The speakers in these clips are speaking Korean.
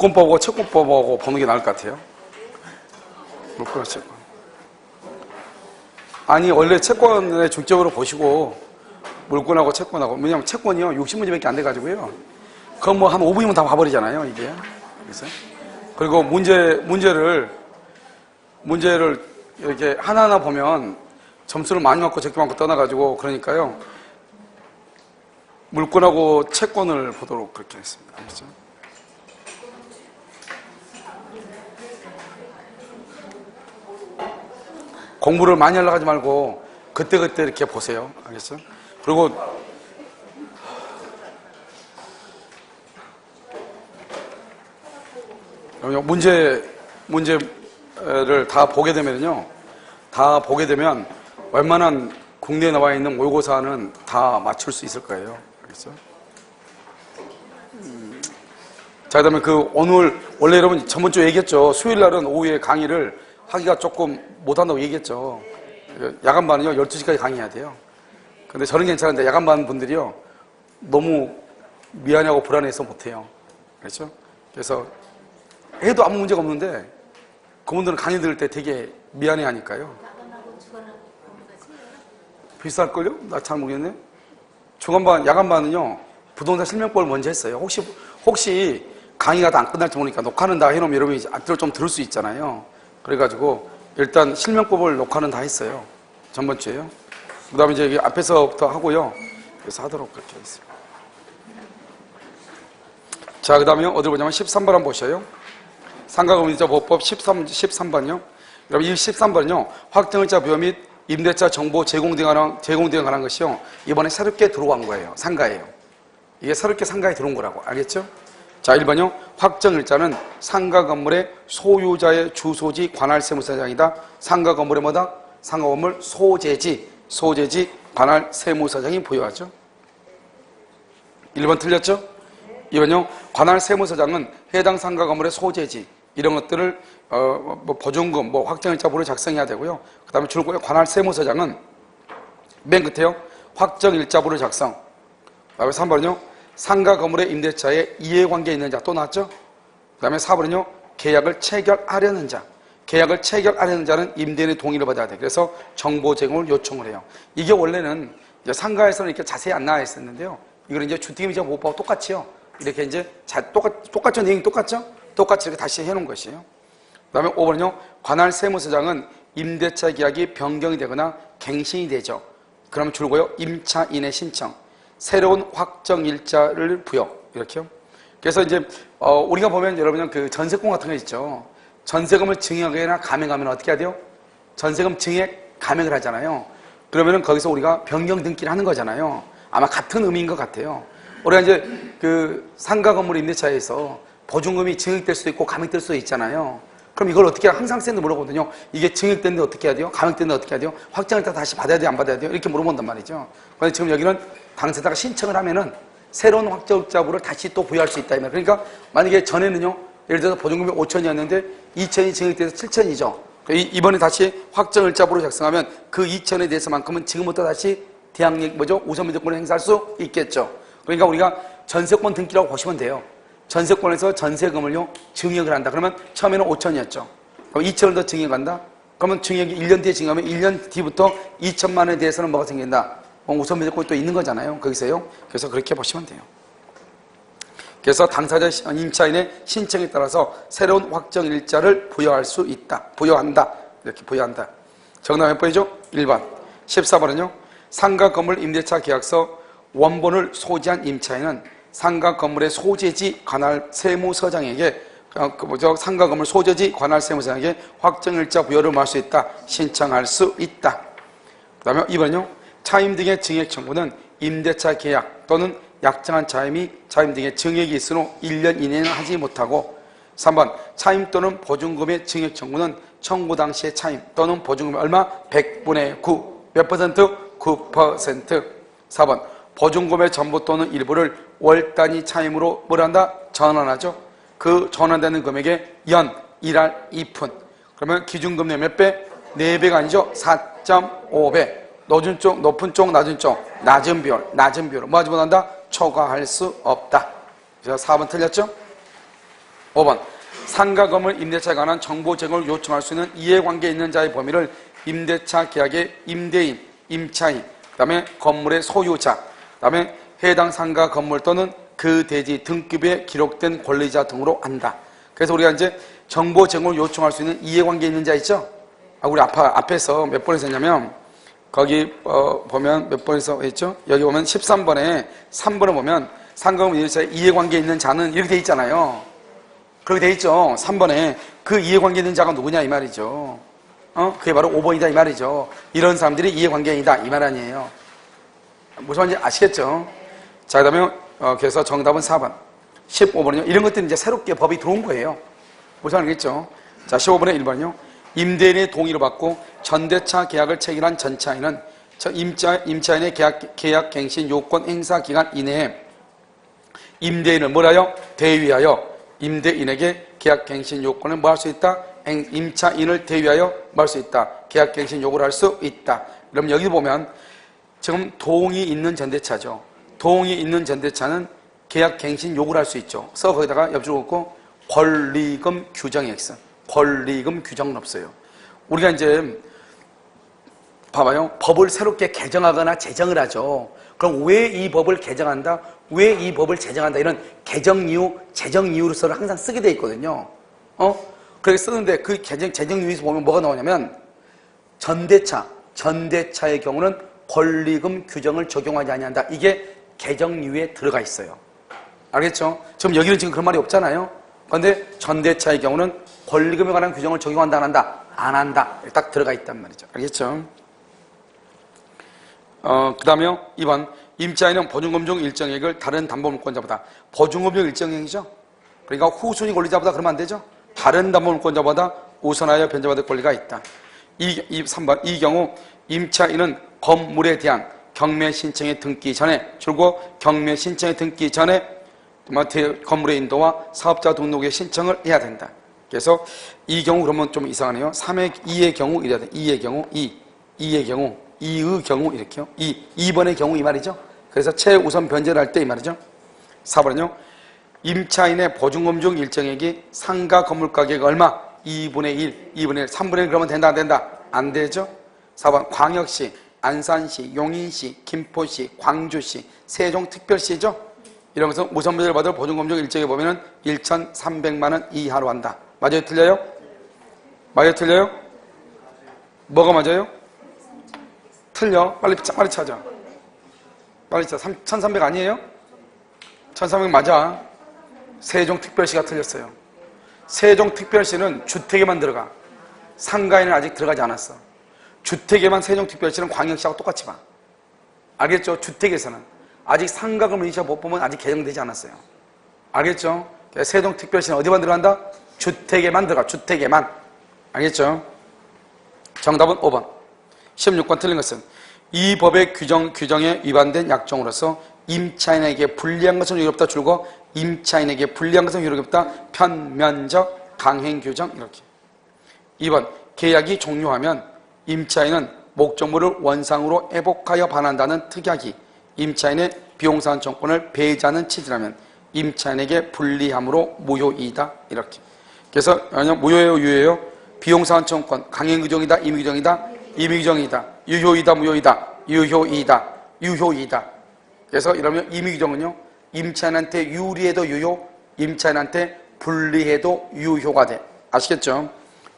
물권법하고 채권법하고 보는 게 나을 것 같아요. 물권, 채권. 아니, 원래 채권에 중점으로 보시고, 물권하고 채권하고, 왜냐면 채권이요, 60문제밖에 안 돼가지고요. 그건 뭐 한 5분이면 다 봐버리잖아요, 이게. 그래서. 그리고 문제를 이렇게 하나하나 보면 점수를 많이 맞고 적게 맞고 떠나가지고, 그러니까요. 물권하고 채권을 보도록 그렇게 했습니다. 알겠죠? 공부를 많이 하려고 하지 말고 그때그때 이렇게 보세요. 알겠죠? 그리고 문제를 다 보게 되면요. 웬만한 국내에 나와 있는 모의고사는 다 맞출 수 있을 거예요. 알겠죠? 자, 그 다음에 원래 여러분 전번주에 얘기했죠. 수요일 날은 오후에 강의를 하기가 조금 못한다고 얘기했죠. 야간반은요, 12시까지 강의해야 돼요. 근데 저는 괜찮은데 야간반 분들이요, 너무 미안해하고 불안해서 못해요. 그렇죠? 그래서 해도 아무 문제가 없는데 그분들은 강의 들을 때 되게 미안해 하니까요. 비쌀걸요? 나 잘 모르겠네. 야간반은요, 부동산 실명법을 먼저 했어요. 혹시 강의가 다 안 끝날지 모르니까 녹화는 다 해놓으면 여러분이 앞뒤로 좀 들을 수 있잖아요. 그래가지고 일단 실명법을 녹화는 다 했어요. 전번주에요. 그 다음에 이제 앞에서부터 하고요. 그래서 하도록 그렇게 하겠습니다. 자, 그 다음에 어디 보자면 13번 한번 보셔요. 상가금융자 보호법 13번요. 여러분 이 13번은요. 확정일자 부여 및 임대차 정보 제공 등에 관한 것이요. 이번에 새롭게 들어온 거예요. 상가예요. 이게 새롭게 상가에 들어온 거라고. 알겠죠? 자, 1번요. 확정일자는 상가 건물의 소유자의 주소지 관할 세무서장이다. 상가 건물의 뭐다? 상가 건물 소재지 관할 세무서장이 보유하죠. 1번 틀렸죠? 2번요. 관할 세무서장은 해당 상가 건물의 소재지 이런 것들을 보증금, 확정일자 부를 작성해야 되고요. 그 다음에 줄거에 관할 세무서장은 맨 끝에요. 확정일자부를 작성. 그 다음에 3번은요. 상가 건물의 임대차에 이해관계 있는 자 또 나왔죠? 그 다음에 4번은요. 계약을 체결하려는 자. 계약을 체결하려는 자는 임대인의 동의를 받아야 돼. 그래서 정보 제공을 요청을 해요. 이게 원래는 이제 상가에서는 이렇게 자세히 안 나와 있었는데요. 이거는 이제 주택임대차 보호법하고 똑같이요. 이렇게 이제 똑같죠? 내용이 똑같죠? 똑같이 이렇게 다시 해놓은 것이에요. 그 다음에 5번은요. 관할 세무서장은 임대차 계약이 변경이 되거나 갱신이 되죠. 그러면 줄고요. 임차인의 신청. 새로운 확정일자를 부여. 이렇게요. 그래서 이제, 우리가 보면 여러분 그 전세권 같은 거 있죠. 전세금을 증액하거나 감액하면 어떻게 해야 돼요? 전세금 증액, 감액을 하잖아요. 그러면은 거기서 우리가 변경 등기를 하는 거잖아요. 아마 같은 의미인 것 같아요. 우리가 이제 그 상가 건물 임대차에서 보증금이 증액될 수도 있고 감액될 수도 있잖아요. 그럼 이걸 어떻게 항상 쌤도 물어보거든요. 이게 증액됐는데 어떻게 해야 돼요? 감액됐는데 어떻게 해야 돼요? 확정일자 다시 받아야 돼요? 안 받아야 돼요? 이렇게 물어본단 말이죠. 그런데 지금 여기는 당사자가 신청을 하면은 새로운 확정일자부를 다시 또 부여할 수 있다. 그러니까 만약에 전에는요. 예를 들어서 보증금이 5천이었는데 2천이 증액돼서 7천이죠. 이번에 다시 확정일자부를 작성하면 그 2천에 대해서만큼은 지금부터 다시 우선민주권을 행사할 수 있겠죠. 그러니까 우리가 전세권 등기라고 보시면 돼요. 전세권에서 전세금을요, 증액을 한다. 그러면 처음에는 5천이었죠. 그럼 2천을 더 증액한다? 그러면 증액이 1년 뒤에 증액하면 1년 뒤부터 2천만 원에 대해서는 뭐가 생긴다? 우선민주권이 또 있는 거잖아요. 거기서요. 그래서 그렇게 보시면 돼요. 그래서 당사자 임차인의 신청에 따라서 새로운 확정일자를 부여할 수 있다. 부여한다. 이렇게 부여한다. 정답 몇 번이죠? 1번. 14번은요. 상가 건물 임대차 계약서 원본을 소지한 임차인은 상가 건물의 소재지 관할 세무서장에게 상가 건물 소재지 관할 세무서장에게 확정일자 부여를 할 수 있다. 신청할 수 있다. 그 다음에 2번은요. 차임 등의 증액 청구는 임대차 계약 또는 약정한 차임 등의 증액이 있은 후 1년 이내는 하지 못하고 3번 차임 또는 보증금의 증액 청구는 청구 당시의 차임 또는 보증금이 얼마? 100분의 9. 몇 퍼센트? 9%. 4번 보증금의 전부 또는 일부를 월 단위 차임으로 뭘 한다? 전환하죠. 그 전환되는 금액의 연 1할 2푼. 그러면 기준금리 몇 배? 4배가 아니죠. 4.5배. 높은 쪽, 낮은 쪽. 낮은 비율. 뭐 하지 못한다? 초과할 수 없다. 그래서 4번 틀렸죠? 5번 상가 건물 임대차에 관한 정보 제공을 요청할 수 있는 이해관계 있는 자의 범위를 임대차 계약의 임대인, 임차인, 그 다음에 건물의 소유자, 그 다음에 해당 상가 건물 또는 그 대지 등급에 기록된 권리자 등으로 한다. 그래서 우리가 이제 정보 제공을 요청할 수 있는 이해관계 있는 자 있죠? 우리 앞에서 몇 번에서 했냐면 거기 보면 몇 번에서 했죠? 여기 보면 13번에 3번에 보면 상가 건물 임대차에 이해관계 있는 자는 이렇게 돼 있잖아요. 그렇게 돼 있죠. 3번에 그 이해관계 있는 자가 누구냐 이 말이죠. 그게 바로 5번이다 이 말이죠. 이런 사람들이 이해관계이다 이 말 아니에요. 무슨 말인지 아시겠죠? 자, 그 다음에 그래서 정답은 4번 15번은요 이런 것들이 이제 새롭게 법이 들어온 거예요. 무슨 말이겠죠? 자, 15번에 1번은요 임대인의 동의를 받고 전대차 계약을 체결한 전차인은 임차인의 계약갱신 요건 행사 기간 이내에 임대인을 뭐라요? 대위하여 임대인에게 계약갱신 요건을 뭐 할 수 있다? 임차인을 대위하여 뭐 할 수 있다? 계약갱신 요구를 할 수 있다. 그럼 여기 보면 지금 동의 있는 전대차죠. 동의 있는 전대차는 계약갱신 요구를 할 수 있죠. 그래서 거기다가 옆줄 긋고 권리금 규정이 있어. 권리금 규정은 없어요. 우리가 이제 봐봐요. 법을 새롭게 개정하거나 제정을 하죠. 그럼 왜 이 법을 개정한다? 왜 이 법을 제정한다? 이런 개정 이유, 제정 이유로서를 항상 쓰게 돼 있거든요. 그렇게 쓰는데 그 제정 이유에서 보면 뭐가 나오냐면 전대차의 경우는 권리금 규정을 적용하지 아니한다. 이게 개정 이유에 들어가 있어요. 알겠죠? 지금 여기는 지금 그런 말이 없잖아요. 그런데 전대차의 경우는 권리금에 관한 규정을 적용한다 안 한다? 안 한다. 딱 들어가 있단 말이죠. 알겠죠? 그 다음에요 2번 임차인은 보증금 중 일정액을 다른 담보물권자보다 보증금 중 일정액이죠. 그러니까 후순위 권리자보다 그러면 안 되죠. 다른 담보물권자보다 우선하여 변제받을 권리가 있다. 3번 이 경우 임차인은 건물에 대한 경매 신청에 등기 전에 줄고 경매 신청에 등기 전에 건물의 인도와 사업자 등록의 신청을 해야 된다. 그래서 이 경우 그러면 좀 이상하네요. 2의 경우 이래야 돼. 2의 경우 2의 경우 2의 경우 이렇게요. 2번의 경우 이 말이죠. 그래서 최우선 변제를 할 때 이 말이죠. 4번은요. 임차인의 보증금 중 일정액이 상가 건물 가격 얼마? 2분의 1, 2분의 1, 3분의 1 그러면 된다 안 된다? 안 되죠. 4번 광역시, 안산시, 용인시, 김포시, 광주시, 세종특별시죠. 이러면서 우선 변제를 받을 보증금 중 일정액 보면은 1,300만 원 이하로 한다. 맞아요? 틀려요? 맞아요? 틀려요? 뭐가 맞아요? 틀려. 빨리 찾아. 빨리 찾아. 1,300 아니에요? 1,300 맞아. 세종특별시가 틀렸어요. 세종특별시는 주택에만 들어가. 상가에는 아직 들어가지 않았어. 주택에만 세종특별시는 광역시하고 똑같이 봐. 알겠죠? 주택에서는. 아직 상가금을 인시가 못 보면 아직 개정되지 않았어요. 알겠죠? 세종특별시는 어디만 들어간다? 주택에만 들어가. 주택에만. 알겠죠? 정답은 5번. 16번 틀린 것은 이 법의 규정에 위반된 약정으로서 임차인에게 불리한 것은 유롭다 줄고 임차인에게 불리한 것은 유롭다 편면적 강행 규정 이렇게. 2번 계약이 종료하면 임차인은 목적물을 원상으로 회복하여 반환한다는 특약이 임차인의 비용상환청권을 배제하는 취지라면 임차인에게 불리함으로 무효이다 이렇게. 그래서 무효예요 유효예요? 비용상환청권 강행규정이다 임의규정이다? 임의규정이다. 유효이다 무효이다? 유효이다. 유효이다. 그래서 이러면 임의규정은요 임차인한테 유리해도 유효, 임차인한테 불리해도 유효가 돼. 아시겠죠?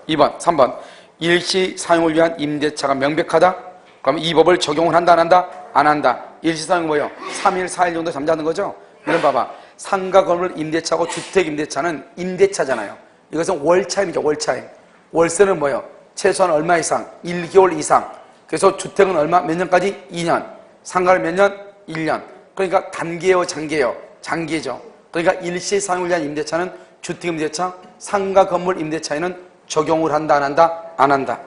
2번, 3번 일시 사용을 위한 임대차가 명백하다? 그럼 이 법을 적용을 한다 안 한다? 안 한다. 일시 사용 뭐예요? 3일, 4일 정도 잠자는 거죠? 이런 봐봐. 상가 건물 임대차고 주택 임대차는 임대차잖아요. 이것은 월차임이죠. 월차임. 월세는 뭐예요? 최소한 얼마 이상? 1개월 이상. 그래서 주택은 얼마? 몇 년까지? 2년. 상가를 몇 년? 1년. 그러니까 단기예요, 장기예요? 장기죠. 그러니까 일시 사용을 위한 임대차는 주택 임대차, 상가 건물 임대차에는 적용을 한다, 안 한다? 안 한다.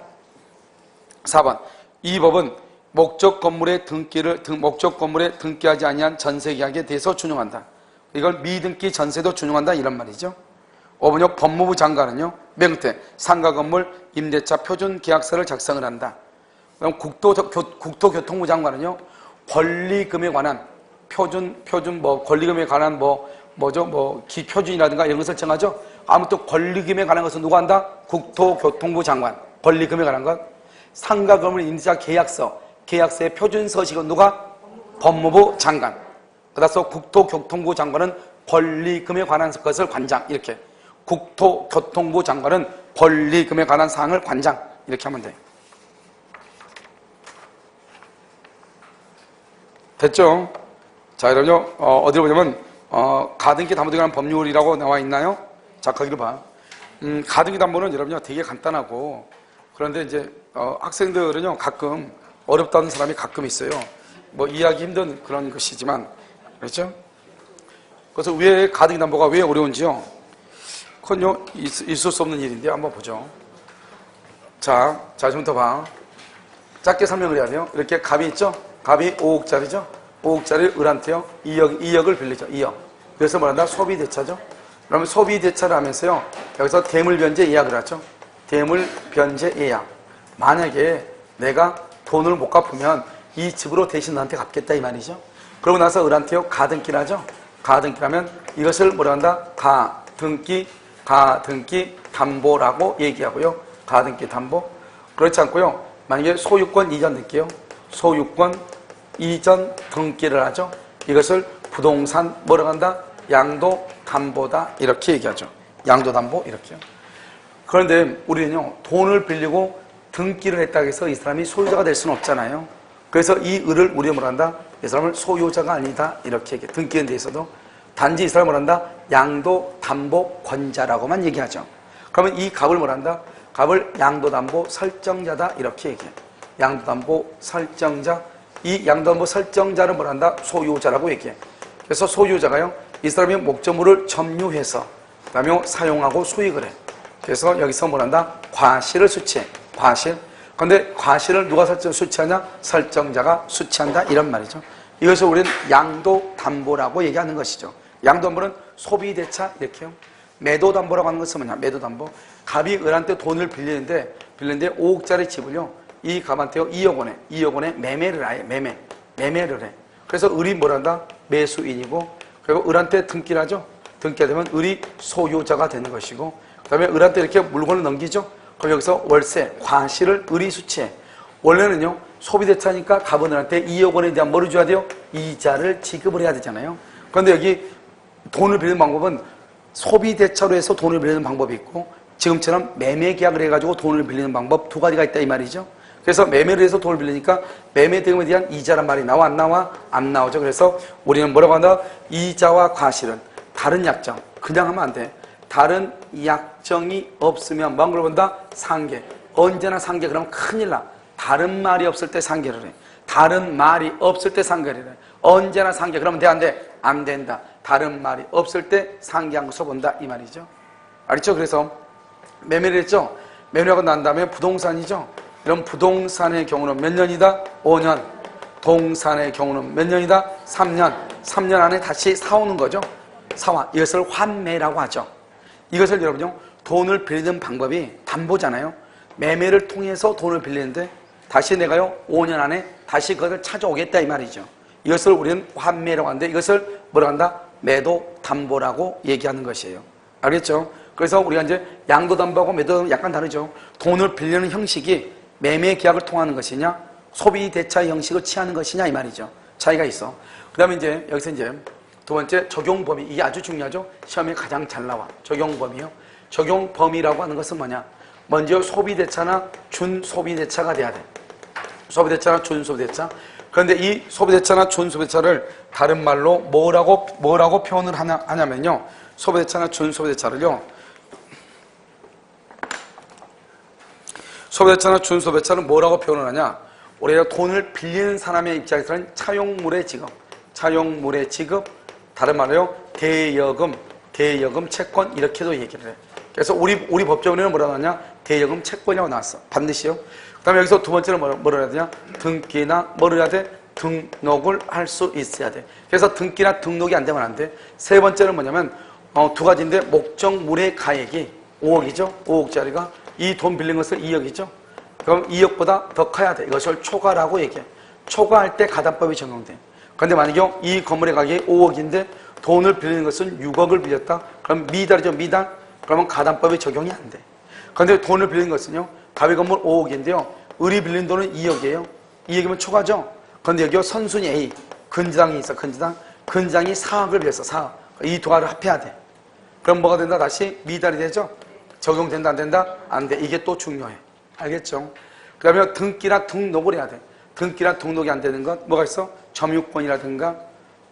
4번. 이 법은 목적 건물에 등기하지 아니한 전세계약에 대해서 준용한다. 이걸 미등기 전세도 준용한다 이런 말이죠. 5번요. 법무부 장관은요. 맨 끝에 상가 건물 임대차 표준 계약서를 작성을 한다. 그럼 국토교통부 장관은요. 권리금에 관한 표준 권리금에 관한 기표준이라든가 이런 것을 정하죠. 아무튼 권리금에 관한 것은 누가 한다? 국토교통부 장관. 권리금에 관한 것. 상가건물 임대차 계약서, 계약서의 표준 서식은 누가? 법무부 장관. 그래서 국토교통부 장관은 권리금에 관한 것을 관장. 이렇게. 국토교통부 장관은 권리금에 관한 사항을 관장. 이렇게 하면 돼. 됐죠? 자, 여러분요, 어디로 보냐면, 가등기 담보등에 관한 법률이라고 나와 있나요? 자, 거기로 봐. 가등기 담보는 여러분요, 되게 간단하고, 그런데 이제, 학생들은요, 가끔 어렵다는 사람이 가끔 있어요. 뭐, 이해하기 힘든 그런 것이지만, 그렇죠? 그래서 왜 가등기 담보가 왜 어려운지요? 그건요, 있을 수 없는 일인데, 한번 보죠. 자, 지금부터 봐. 짧게 설명을 해야 돼요. 이렇게 갑이 있죠? 갑이 5억짜리죠? 5억짜리 을한테요. 2억을 빌리죠. 2억. 그래서 뭐란다? 소비대차죠. 그러면 소비대차를 하면서요. 여기서 대물변제 예약을 하죠. 대물변제 예약. 만약에 내가 돈을 못 갚으면 이 집으로 대신 너한테 갚겠다 이 말이죠. 그러고 나서 을한테요. 가등기를 하죠. 가등기라면 이것을 뭐라 한다? 가등기 담보라고 얘기하고요. 가등기 담보. 그렇지 않고요. 만약에 소유권 이전 등기요. 소유권 이전 등기를 하죠. 이것을 부동산 뭐라고 한다? 양도담보다 이렇게 얘기하죠. 양도담보 이렇게요. 그런데 우리는요. 돈을 빌리고 등기를 했다고 해서 이 사람이 소유자가 될 수는 없잖아요. 그래서 이 을을 우리가 뭐라 한다? 이 사람을 소유자가 아니다 이렇게 얘기해. 등기에 대해서도 단지 이 사람을 뭐라 한다? 양도담보권자라고만 얘기하죠. 그러면 이 갑을 뭐라 한다? 갑을 양도담보 설정자다 이렇게 얘기해. 양도담보 설정자. 이 양도담보 설정자를 뭐라 한다? 소유자라고 얘기해. 그래서 소유자가요. 이 사람이 목적물을 점유해서 그다음에 사용하고 수익을 해. 그래서 여기서 뭐라 한다? 과실을 수취해. 과실. 그런데 과실을 누가 수취하냐? 설정자가 수취한다 이런 말이죠. 이것을 우리는 양도담보라고 얘기하는 것이죠. 양도담보는 소비대차 이렇게요. 매도담보라고 하는 것은 뭐냐? 매도담보. 갑이 을한테 돈을 빌리는데 5억짜리 집을요. 이 갑한테요. 2억 원에 매매를 해. 매매를 해. 그래서 을이 뭐란다? 매수인이고 그리고 을한테 등기를 하죠. 등기가 되면 을이 소유자가 되는 것이고 그 다음에 을한테 이렇게 물건을 넘기죠. 그럼 여기서 월세, 과실을 을이 수취해. 원래는요. 소비대차니까 갑은 을한테 2억 원에 대한 뭐를 줘야 돼요? 이자를 지급을 해야 되잖아요. 그런데 여기 돈을 빌리는 방법은 소비대차로 해서 돈을 빌리는 방법이 있고 지금처럼 매매계약을 해가지고 돈을 빌리는 방법 두 가지가 있다 이 말이죠. 그래서 매매를 해서 돈을 빌리니까 매매 대금에 대한 이자란 말이 나와 안 나와? 안 나오죠. 그래서 우리는 뭐라고 한다? 이자와 과실은 다른 약정. 그냥 하면 안 돼. 다른 약정이 없으면 뭐한 걸 본다? 상계. 언제나 상계. 그러면 큰일 나. 다른 말이 없을 때 상계를 해. 다른 말이 없을 때 상계를 해. 언제나 상계. 그러면 돼? 안 돼? 안 된다. 다른 말이 없을 때 상계한 것을 본다 이 말이죠. 알겠죠? 그래서 매매를 했죠. 매매하고 난 다음에 부동산이죠. 이런 부동산의 경우는 몇 년이다? 5년. 동산의 경우는 몇 년이다? 3년. 3년 안에 다시 사오는 거죠. 사와. 이것을 환매라고 하죠. 이것을 여러분요. 돈을 빌리는 방법이 담보잖아요. 매매를 통해서 돈을 빌리는데 다시 내가요. 5년 안에 다시 그것을 찾아오겠다 이 말이죠. 이것을 우리는 환매라고 하는데 이것을 뭐라고 한다? 매도담보라고 얘기하는 것이에요. 알겠죠? 그래서 우리가 이제 양도담보하고 매도담보 약간 다르죠. 돈을 빌리는 형식이 매매계약을 통하는 것이냐 소비대차 형식을 취하는 것이냐 이 말이죠. 차이가 있어. 그 다음에 이제 여기서 이제 두 번째 적용범위. 이게 아주 중요하죠. 시험에 가장 잘 나와. 적용범위요. 적용범위라고 하는 것은 뭐냐? 먼저 소비대차나 준소비대차가 돼야 돼. 소비대차나 준소비대차. 그런데 이 소비대차나 준소비대차를 다른 말로 뭐라고 표현을 하냐면요. 소비대차나 준소비대차를요. 소비대차나 준소비대차는 뭐라고 표현을 하냐? 우리가 돈을 빌리는 사람의 입장에서는 차용물의 지급, 다른 말로요. 대여금 채권 이렇게도 얘기를 해. 그래서 우리 법조문에는 뭐라고 하냐? 대여금 채권이라고 나왔어. 반드시요. 그 다음에 여기서 두 번째는 뭐라 해야 되냐? 등기나 뭐를 해야 돼? 등록을 할 수 있어야 돼. 그래서 등기나 등록이 안 되면 안 돼. 세 번째는 뭐냐면 두 가지인데 목적물의 가액이 5억이죠. 5억짜리가 이 돈 빌린 것을 2억이죠. 그럼 2억보다 더 커야 돼. 이것을 초과라고 얘기해. 초과할 때 가담법이 적용돼. 그런데 만약에 이 건물의 가격이 5억인데 돈을 빌리는 것은 6억을 빌렸다. 그럼 미달이죠. 미달. 그러면 가담법이 적용이 안 돼. 그런데 돈을 빌린 것은요, 가비 건물 5억인데요. 을이 빌린 돈은 2억이에요. 2억이면 초과죠. 그런데 여기 선순위 A, 근저당이 있어, 근저당. 근저당이 4억을 빌렸어, 4억. 이 두 가지를 합해야 돼. 그럼 뭐가 된다? 다시 미달이 되죠? 적용된다, 안 된다? 안 돼. 이게 또 중요해. 알겠죠? 그 다음에 등기나 등록을 해야 돼. 등기나 등록이 안 되는 것, 뭐가 있어? 점유권이라든가,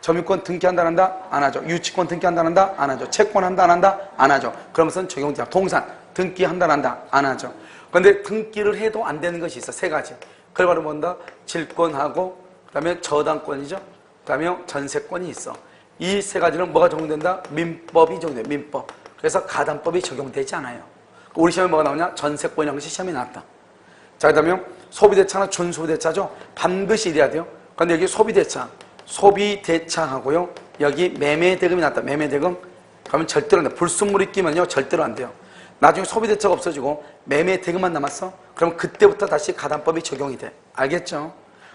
점유권 등기한다, 안 한다? 안 하죠. 유치권 등기한다, 안 한다? 안 하죠. 채권한다, 안 한다? 안 하죠. 그러면서 적용돼요. 동산, 등기한다, 안 한다? 안 하죠. 그런데 등기를 해도 안 되는 것이 있어. 세 가지. 그걸 바로 뭔다? 질권하고, 그 다음에 저당권이죠. 그 다음에 전세권이 있어. 이 세 가지는 뭐가 적용된다? 민법이 적용돼. 민법. 그래서 가담법이 적용되지 않아요. 우리 시험에 뭐가 나오냐? 전세권이라는 것이 시험에 나왔다. 자, 그 다음에 소비대차나 준소비대차죠. 반드시 이래야 돼요. 그런데 여기 소비대차, 소비대차하고요. 여기 매매대금이 나왔다. 매매대금. 그러면 절대로 안 돼. 불순물이 끼면요. 절대로 안 돼요. 나중에 소비대차가 없어지고 매매대금만 남았어. 그럼 그때부터 다시 가담법이 적용이 돼. 알겠죠?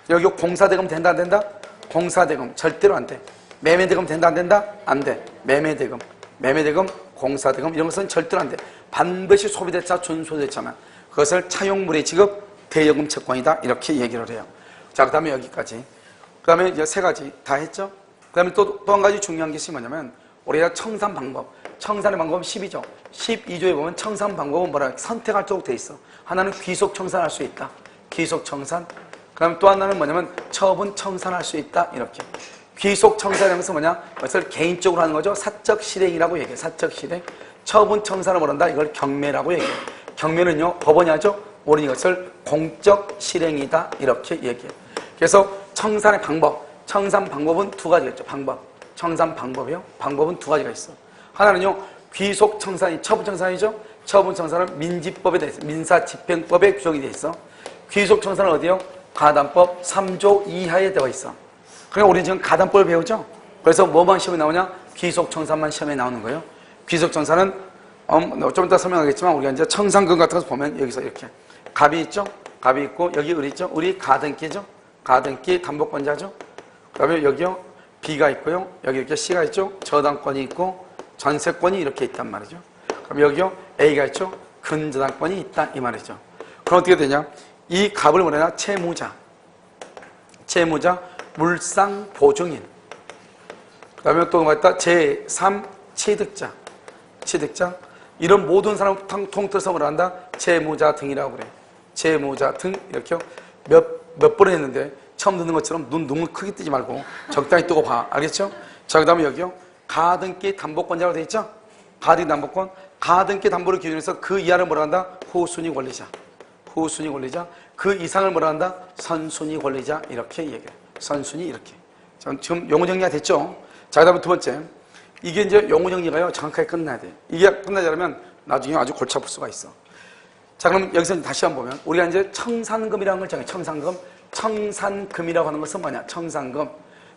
여기 공사대금 된다, 안 된다? 공사대금 절대로 안 돼. 매매대금 된다, 안 된다? 안 돼. 매매대금, 공사대금 이런 것은 절대로 안 돼. 반드시 소비대차, 준소비대차만. 그것을 차용물의 지급, 대여금 채권이다. 이렇게 얘기를 해요. 자, 그 다음에 여기까지. 그 다음에 이제 세 가지 다 했죠? 그 다음에 또 한 가지 중요한 것이 뭐냐면, 우리가 청산 방법. 청산의 방법은 10이죠. 12조에 보면 청산 방법은 뭐라 선택할 수 돼 있어. 하나는 귀속 청산할 수 있다. 귀속 청산. 그 다음에 또 하나는 뭐냐면 처분 청산할 수 있다. 이렇게. 귀속 청산이라는 것은 뭐냐? 그것을 개인적으로 하는 거죠. 사적 실행이라고 얘기해. 사적 실행. 처분 청산을 뭐란다? 이걸 경매라고 얘기해. 경매는요, 법원이 하죠? 우리는 이것을 공적 실행이다. 이렇게 얘기해. 그래서 청산의 방법. 청산 방법은 두 가지가 있죠. 방법. 청산 방법이요. 방법은 두 가지가 있어. 하나는요, 귀속 청산이 처분 청산이죠. 처분 청산은 민지법에 대해 있어. 민사집행법에 규정이 되어 있어. 귀속 청산은 어디요? 가담법 3조 이하에 되어 있어. 그러니까 우리는 지금 가담법을 배우죠? 그래서 뭐만 시험에 나오냐? 귀속청산만 시험에 나오는 거예요. 귀속청산은 좀 이따 설명하겠지만 우리가 이제 청산금 같은 거 보면 여기서 이렇게 갑이 있죠? 갑이 있고 여기 을이 있죠? 을이 가등기죠? 가등기 담보권자죠? 그 다음에 여기요 B가 있고요. 여기 이렇게 C가 있죠? 저당권이 있고 전세권이 이렇게 있단 말이죠. 그럼 여기요 A가 있죠? 근저당권이 있다 이 말이죠. 그럼 어떻게 되냐? 이 갑을 뭐냐? 채무자. 물상보증인. 그 다음에 또 뭐였다? 제3 취득자. 이런 모든 사람을 통틀어서 뭐라 한다? 채무자 등이라고 그래. 채무자 등 이렇게 몇 번을 했는데 처음 듣는 것처럼 눈을 크게 뜨지 말고 적당히 뜨고 봐. 알겠죠? 자, 그 다음에 여기요. 가등기 담보권자로 되어 있죠? 가등기 담보권. 가등기 담보를 기준해서 그 이하를 뭐라 한다? 후순위 권리자. 그 이상을 뭐라 한다? 선순위 권리자. 이렇게 얘기해. 선순위 이렇게. 지금 용어 정리가 됐죠? 자, 그 다음에 두 번째. 이게 이제 용어 정리가요, 정확하게 끝나야 돼. 이게 끝나지 않으면 나중에 아주 골치 아플 수가 있어. 자, 그럼 여기서 다시 한번 보면, 우리가 이제 청산금이라는 걸 정해. 청산금이라고 하는 것은 뭐냐?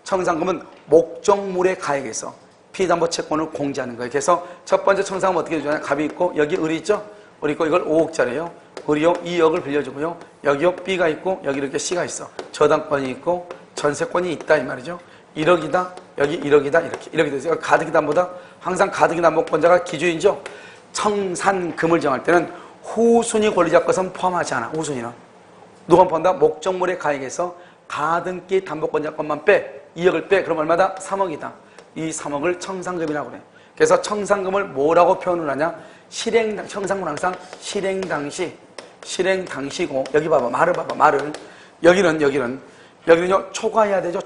청산금은 목적물의 가액에서 피담보 채권을 공제하는 거예요. 그래서 첫 번째 청산금은 어떻게 되잖아요? 갑이 있고, 여기 을이 있죠? 을이 있고, 이걸 5억짜리예요. 을이요, 2억을 빌려주고요. 여기요, B가 있고, 여기 이렇게 C가 있어. 저당권이 있고, 전세권이 있다 이 말이죠. 1억이다, 여기 1억이다 이렇게 되죠. 가등기담보다 항상 가등기담보권자가 기준이죠. 청산금을 정할 때는 후순위 권리자 것은 포함하지 않아. 후순위는 누가 포함한다? 목적물의 가액에서 가등기담보권자 것만 빼 2억을 빼. 그럼 얼마다? 3억이다. 이 3억을 청산금이라고 그래. 그래서 청산금을 뭐라고 표현을 하냐? 청산금은 항상 실행 당시고 여기 봐봐 말을 여기는요, 초과해야 되죠,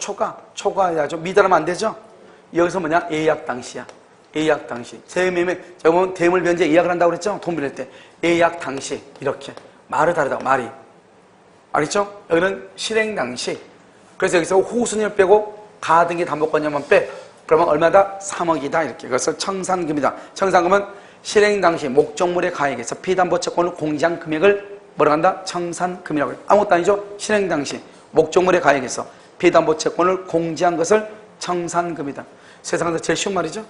초과해야죠. 미달하면 안 되죠? 여기서 뭐냐? 예약 당시야. 재매매, 제가 보면 대물 변제 예약을 한다고 그랬죠? 돈 빌릴 때. 예약 당시. 이렇게. 말이 다르다고, 말이. 알겠죠? 여기는 실행 당시. 그래서 여기서 후순위를 빼고 가등기 담보권자만 빼. 그러면 얼마다? 3억이다. 이렇게. 그래서 청산금이다. 청산금은 실행 당시 목적물의 가액에서 피담보 채권을 공제한 금액을 뭐라고 한다? 청산금이라고 해요. 아무것도 아니죠? 실행 당시. 목적물의 가액에서 피담보 채권을 공제한 것을 청산금이다. 세상에서 제일 쉬운 말이죠.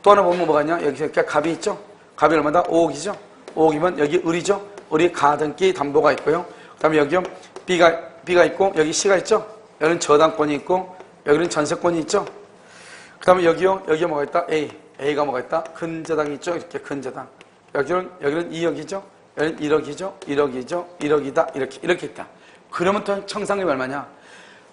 또 하나 보면 뭐가 있냐? 여기 이렇게 갑이 있죠? 갑이 얼마다? 5억이죠? 5억이면 여기 을이죠? 을이 가등기 담보가 있고요. 그 다음에 여기요. B가 있고 여기 C가 있죠? 여기는 저당권이 있고 여기는 전세권이 있죠? 그 다음에 여기요. 여기에 뭐가 있다? A가 뭐가 있다? 근저당이 있죠? 이렇게 근저당. 여기는 2억이죠. 여기는 1억이죠. 1억이죠. 1억이다. 이렇게 있다. 그러면 또 청산금이 얼마냐?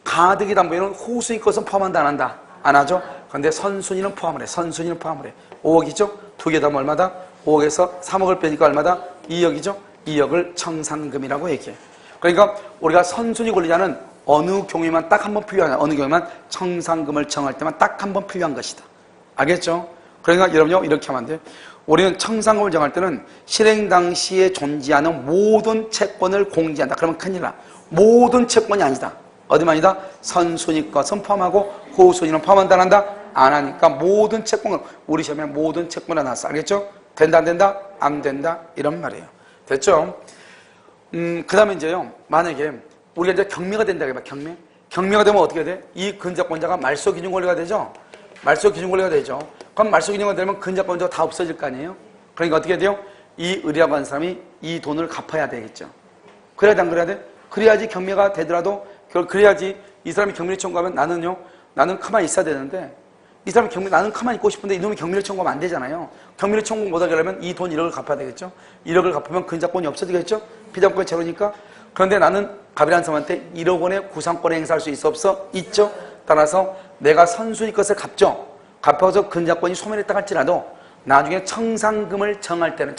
가득이 담보에는 호수인 것은 포함한다, 안 한다? 안 하죠? 근데 선순위는 포함을 해. 선순위는 포함을 해. 5억이죠? 두 개 더면 얼마다? 5억에서 3억을 빼니까 얼마다? 2억이죠? 2억을 청산금이라고 얘기해. 그러니까 우리가 선순위 권리자는 어느 경우에만 딱 한 번 필요하냐? 어느 경우에만 청산금을 정할 때만 딱 한 번 필요한 것이다. 알겠죠? 그러니까 여러분요, 이렇게 하면 안 돼요. 우리는 청산금을 정할 때는 실행 당시에 존재하는 모든 채권을 공제한다. 그러면 큰일 나. 모든 채권이 아니다. 어디만이다? 선순위 것은 포함하고 후순위는 포함한다, 안 한다? 안 하니까 모든 채권을, 우리 시험에 모든 채권을 나왔어. 알겠죠? 된다, 안 된다? 안 된다? 이런 말이에요. 됐죠? 그 다음에 이제요, 만약에 우리가 이제 경매가 된다, 해봐, 경매. 경매가 되면 어떻게 돼? 이 근저권자가 말소 기준 권리가 되죠? 말소 기준 권리가 되죠? 그럼 말소 기준 권리가 되면 근저권자가 다 없어질 거 아니에요? 그러니까 어떻게 돼요? 이 의뢰하고 한 사람이 이 돈을 갚아야 되겠죠? 그래야 돼, 안 그래야 돼? 그래야지 경매가 되더라도, 그래야지 이 사람이 경매를 청구하면 나는 가만히 있어야 되는데, 이 사람이 나는 가만히 있고 싶은데 이놈이 경매를 청구하면 안 되잖아요. 경매를 청구 못하게 하려면 이 돈 1억을 갚아야 되겠죠? 1억을 갚으면 근저권이 없어지겠죠? 피담권이 제로니까. 그런데 나는 갑이라는 사람한테 1억 원의 구상권을 행사할 수 있어 없어? 있죠? 따라서 내가 선순위 것을 갚죠? 갚아서 근저권이 소멸했다 할지라도 나중에 청산금을 정할 때는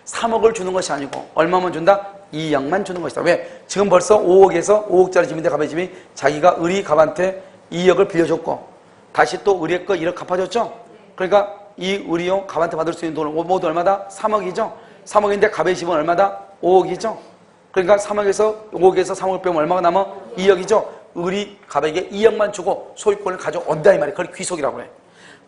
3억을 주는 것이 아니고 얼마만 준다? 2억만 주는 것이다. 왜? 지금 벌써 5억짜리 집인데 갑의 집이 자기가 의리 갑한테 2억을 빌려줬고 다시 또 의리의 거 1억 갚아줬죠? 그러니까 이 의리용 갑한테 받을 수 있는 돈은 모두 얼마다? 3억이죠? 3억인데 갑의 집은 얼마다? 5억이죠? 그러니까 5억에서 3억을 빼면 얼마가 남아? 2억이죠? 의리 갑에게 2억만 주고 소유권을 가져온다 이 말이야. 그걸 귀속이라고 해.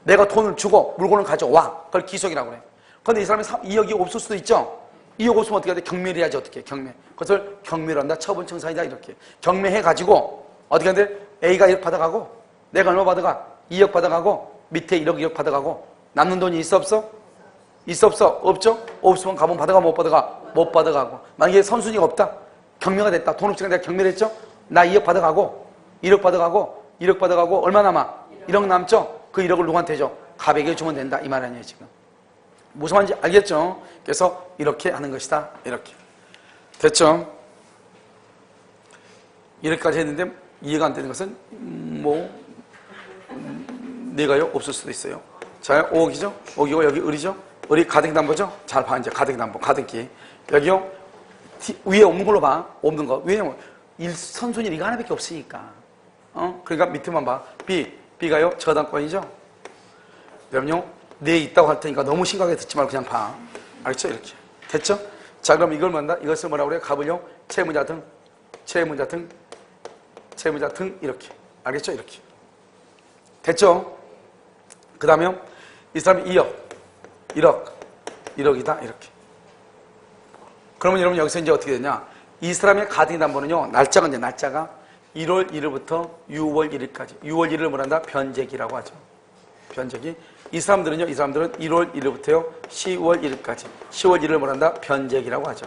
내가 돈을 주고 물건을 가져와. 그걸 귀속이라고 해. 그런데 이 사람이 2억이 없을 수도 있죠? 2억 없으면 어떻게 해야 돼? 경매를 해야지 어떻게 해? 경매. 그것을 경매를 한다. 처분청산이다 이렇게. 경매해가지고 어떻게 하는데 A가 1억 받아가고 내가 얼마 받아가? 2억 받아가고 밑에 1억 받아가고 남는 돈이 있어 없어? 있어 없어? 없죠? 없으면 가면 받아가 못 받아가? 못 받아가고. 만약에 선순위가 없다. 경매가 됐다. 돈 없으니까 내가 경매를 했죠? 나 2억 받아가고 1억 받아가고 얼마 남아? 1억 남죠? 그 1억을 누구한테 줘? 갑에게 주면 된다 이 말 아니에요 지금. 무슨 말인지 알겠죠? 그래서 이렇게 하는 것이다. 이렇게. 됐죠? 이렇게까지 했는데 이해가 안 되는 것은 내가요? 없을 수도 있어요. 자, 5억이죠? 5억이고 여기 을이죠? 을이 가등담보죠? 잘 봐, 이제 가등담보, 가등기. 여기요? 위에 없는 걸로 봐. 없는 거. 왜냐면 선순위 이거 하나밖에 없으니까. 그러니까 밑에만 봐. B가요? 저당권이죠? 여러분요? 네 있다고 할 테니까 너무 심각하게 듣지 말고 그냥 봐. 알겠죠? 이렇게. 됐죠? 자, 그럼 이걸 이것을 뭐라고 그래요? 갑을요? 채무자 등 이렇게. 알겠죠? 이렇게. 됐죠? 그 다음에 이 사람이 1억이다 이렇게. 그러면 여러분 여기서 이제 어떻게 되냐? 이 사람의 가등담보는요 날짜가 1월 1일부터 6월 1일까지. 6월 1일을 뭐란다? 변제기라고 하죠. 변제기. 이 사람들은 1월 1일부터요 10월 1일까지. 10월 1일을 뭐란다? 변제기라고 하죠.